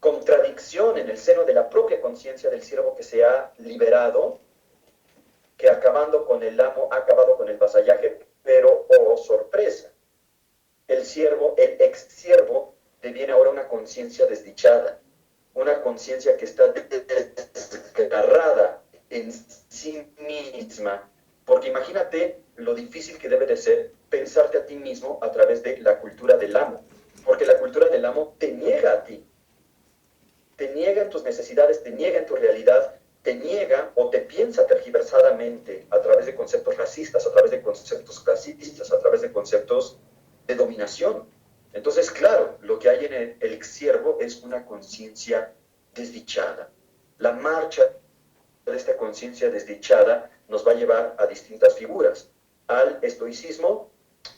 contradicción en el seno de la propia conciencia del siervo que se ha liberado, que acabando con el amo ha acabado con el vasallaje, pero, oh sorpresa, el siervo, el ex siervo, deviene ahora una conciencia desdichada, una conciencia que está desgarrada en sí misma, porque imagínate lo difícil que debe de ser pensarte a ti mismo a través de la cultura del amo, porque la cultura del amo te niega a ti, te niega en tus necesidades, te niega en tu realidad, te niega o te piensa tergiversadamente a través de conceptos racistas, a través de conceptos clasistas, a través de conceptos de dominación. Entonces, claro, lo que hay en el siervo es una conciencia desdichada. La marcha de esta conciencia desdichada nos va a llevar a distintas figuras. Al estoicismo,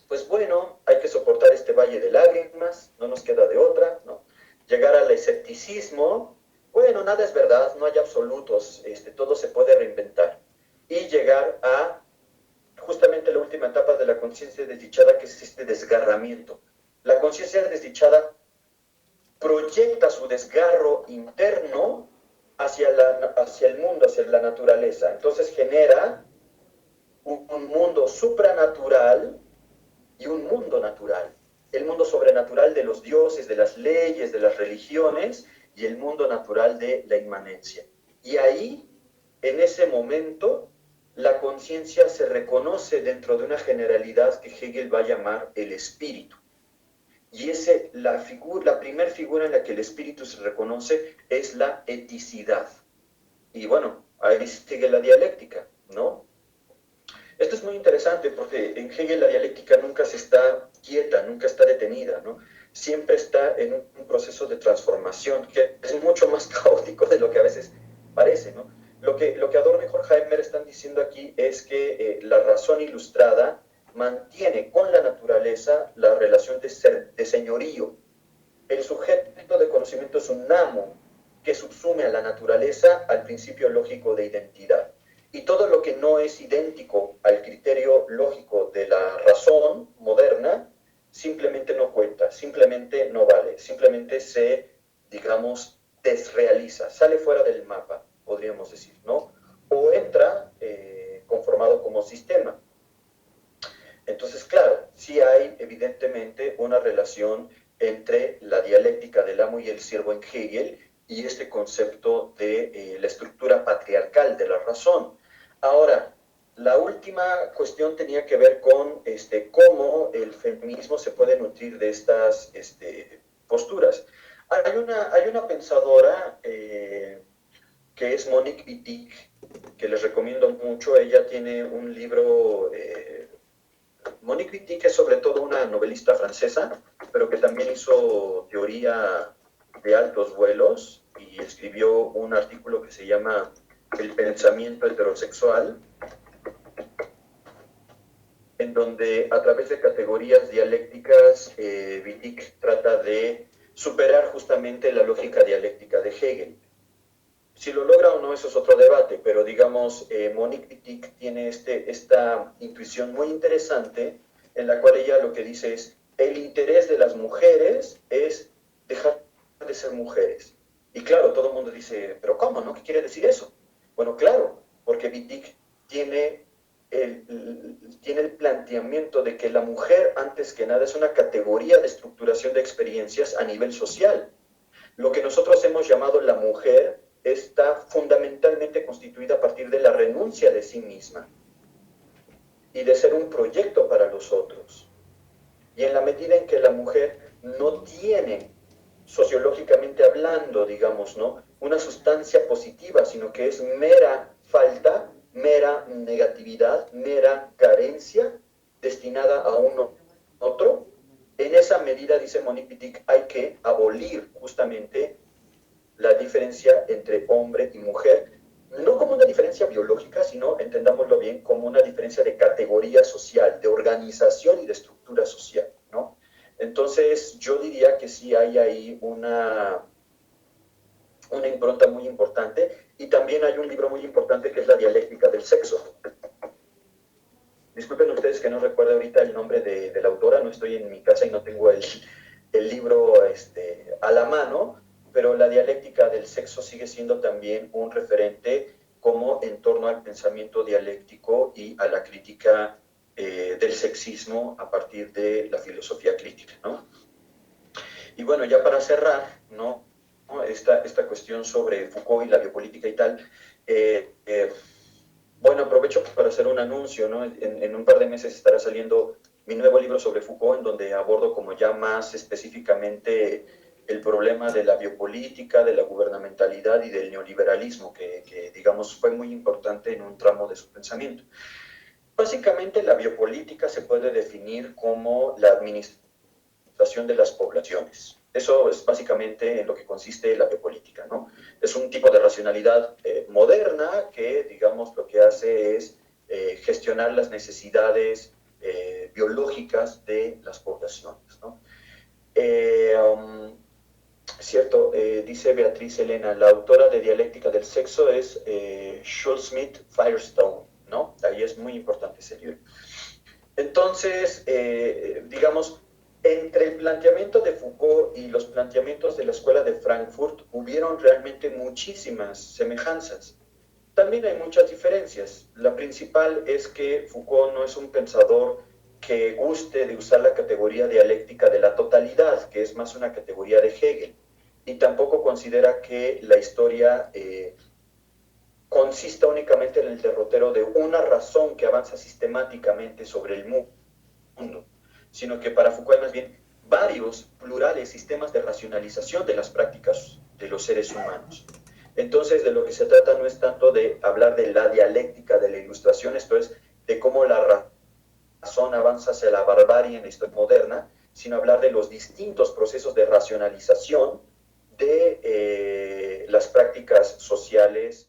pues bueno, hay que soportar este valle de lágrimas, no nos queda de otra, ¿no? Llegar al escepticismo, bueno, nada es verdad, no hay absolutos, todo se puede reinventar. Y llegar a justamente la última etapa de la conciencia desdichada, que es este desgarramiento. La conciencia desdichada proyecta su desgarro interno hacia el mundo, hacia la naturaleza. Entonces genera un mundo supranatural y un mundo natural. El mundo sobrenatural de los dioses, de las leyes, de las religiones, y el mundo natural de la inmanencia. Y ahí, en ese momento, la conciencia se reconoce dentro de una generalidad que Hegel va a llamar el espíritu. Y la primera figura en la que el espíritu se reconoce es la eticidad. Y bueno, ahí sigue la dialéctica, ¿no? Esto es muy interesante porque en Hegel la dialéctica nunca se está quieta, nunca está detenida, ¿no? Siempre está en un proceso de transformación que es mucho más caótico de lo que a veces parece, ¿no? Lo que Adorno y Horkheimer están diciendo aquí es que la razón ilustrada mantiene con la naturaleza la relación de señorío. El sujeto de conocimiento es un amo que subsume a la naturaleza al principio lógico de identidad. Y todo lo que no es idéntico al criterio lógico de la razón moderna simplemente no cuenta, simplemente no vale, simplemente se, digamos, desrealiza, sale fuera del mapa, podríamos decir, ¿no? O entra conformado como sistema. Entonces, claro, sí hay evidentemente una relación entre la dialéctica del amo y el siervo en Hegel y este concepto de la estructura patriarcal de la razón. Ahora, la última cuestión tenía que ver con cómo el feminismo se puede nutrir de estas posturas. Hay una pensadora que es Monique Wittig, que les recomiendo mucho. Ella tiene un libro... Monique Wittig es sobre todo una novelista francesa, pero que también hizo teoría de altos vuelos y escribió un artículo que se llama El pensamiento heterosexual, en donde a través de categorías dialécticas Wittig trata de superar justamente la lógica dialéctica de Hegel. Si lo logra o no, eso es otro debate, pero digamos, Monique Wittig tiene esta intuición muy interesante en la cual ella lo que dice es, el interés de las mujeres es dejar de ser mujeres. Y claro, todo el mundo dice, pero ¿cómo, no? ¿Qué quiere decir eso? Bueno, claro, porque Wittig tiene el planteamiento de que la mujer, antes que nada, es una categoría de estructuración de experiencias a nivel social. Lo que nosotros hemos llamado la mujer está fundamentalmente constituida a partir de la renuncia de sí misma y de ser un proyecto para los otros. Y en la medida en que la mujer no tiene, sociológicamente hablando, digamos, ¿no?, una sustancia positiva, sino que es mera falta, mera negatividad, mera carencia destinada a uno otro, en esa medida, dice Monique Wittig, hay que abolir justamente la diferencia entre hombre y mujer, no como una diferencia biológica, sino, entendámoslo bien, como una diferencia de categoría social, de organización y de estructura social, ¿no? Entonces, yo diría que sí hay ahí una impronta muy importante, y también hay un libro muy importante que es La dialéctica del sexo. Disculpen ustedes que no recuerdo ahorita el nombre de la autora, no estoy en mi casa y no tengo el libro a la mano, pero la dialéctica del sexo sigue siendo también un referente como en torno al pensamiento dialéctico y a la crítica del sexismo a partir de la filosofía crítica, ¿no? Y bueno, ya para cerrar, ¿no?, esta cuestión sobre Foucault y la biopolítica y tal, bueno, aprovecho para hacer un anuncio, ¿no? En un par de meses estará saliendo mi nuevo libro sobre Foucault, en donde abordo como ya más específicamente el problema de la biopolítica, de la gubernamentalidad y del neoliberalismo, que digamos fue muy importante en un tramo de su pensamiento. Básicamente la biopolítica se puede definir como la administración de las poblaciones. Eso es básicamente en lo que consiste la biopolítica, ¿no? Es un tipo de racionalidad moderna que, digamos, lo que hace es gestionar las necesidades biológicas de las poblaciones, ¿no? Cierto, dice Beatriz Elena, la autora de Dialéctica del Sexo es Schultz-Smith Firestone, ¿no? Ahí es muy importante ese libro. Entonces, digamos, entre el planteamiento de Foucault y los planteamientos de la Escuela de Frankfurt hubieron realmente muchísimas semejanzas. También hay muchas diferencias. La principal es que Foucault no es un pensador que guste de usar la categoría dialéctica de la totalidad, que es más una categoría de Hegel, y tampoco considera que la historia consista únicamente en el derrotero de una razón que avanza sistemáticamente sobre el mundo, sino que para Foucault hay más bien varios plurales sistemas de racionalización de las prácticas de los seres humanos. Entonces, de lo que se trata no es tanto de hablar de la dialéctica de la Ilustración, esto es, de cómo la razón avanza hacia la barbarie en la historia moderna, sino hablar de los distintos procesos de racionalización de las prácticas sociales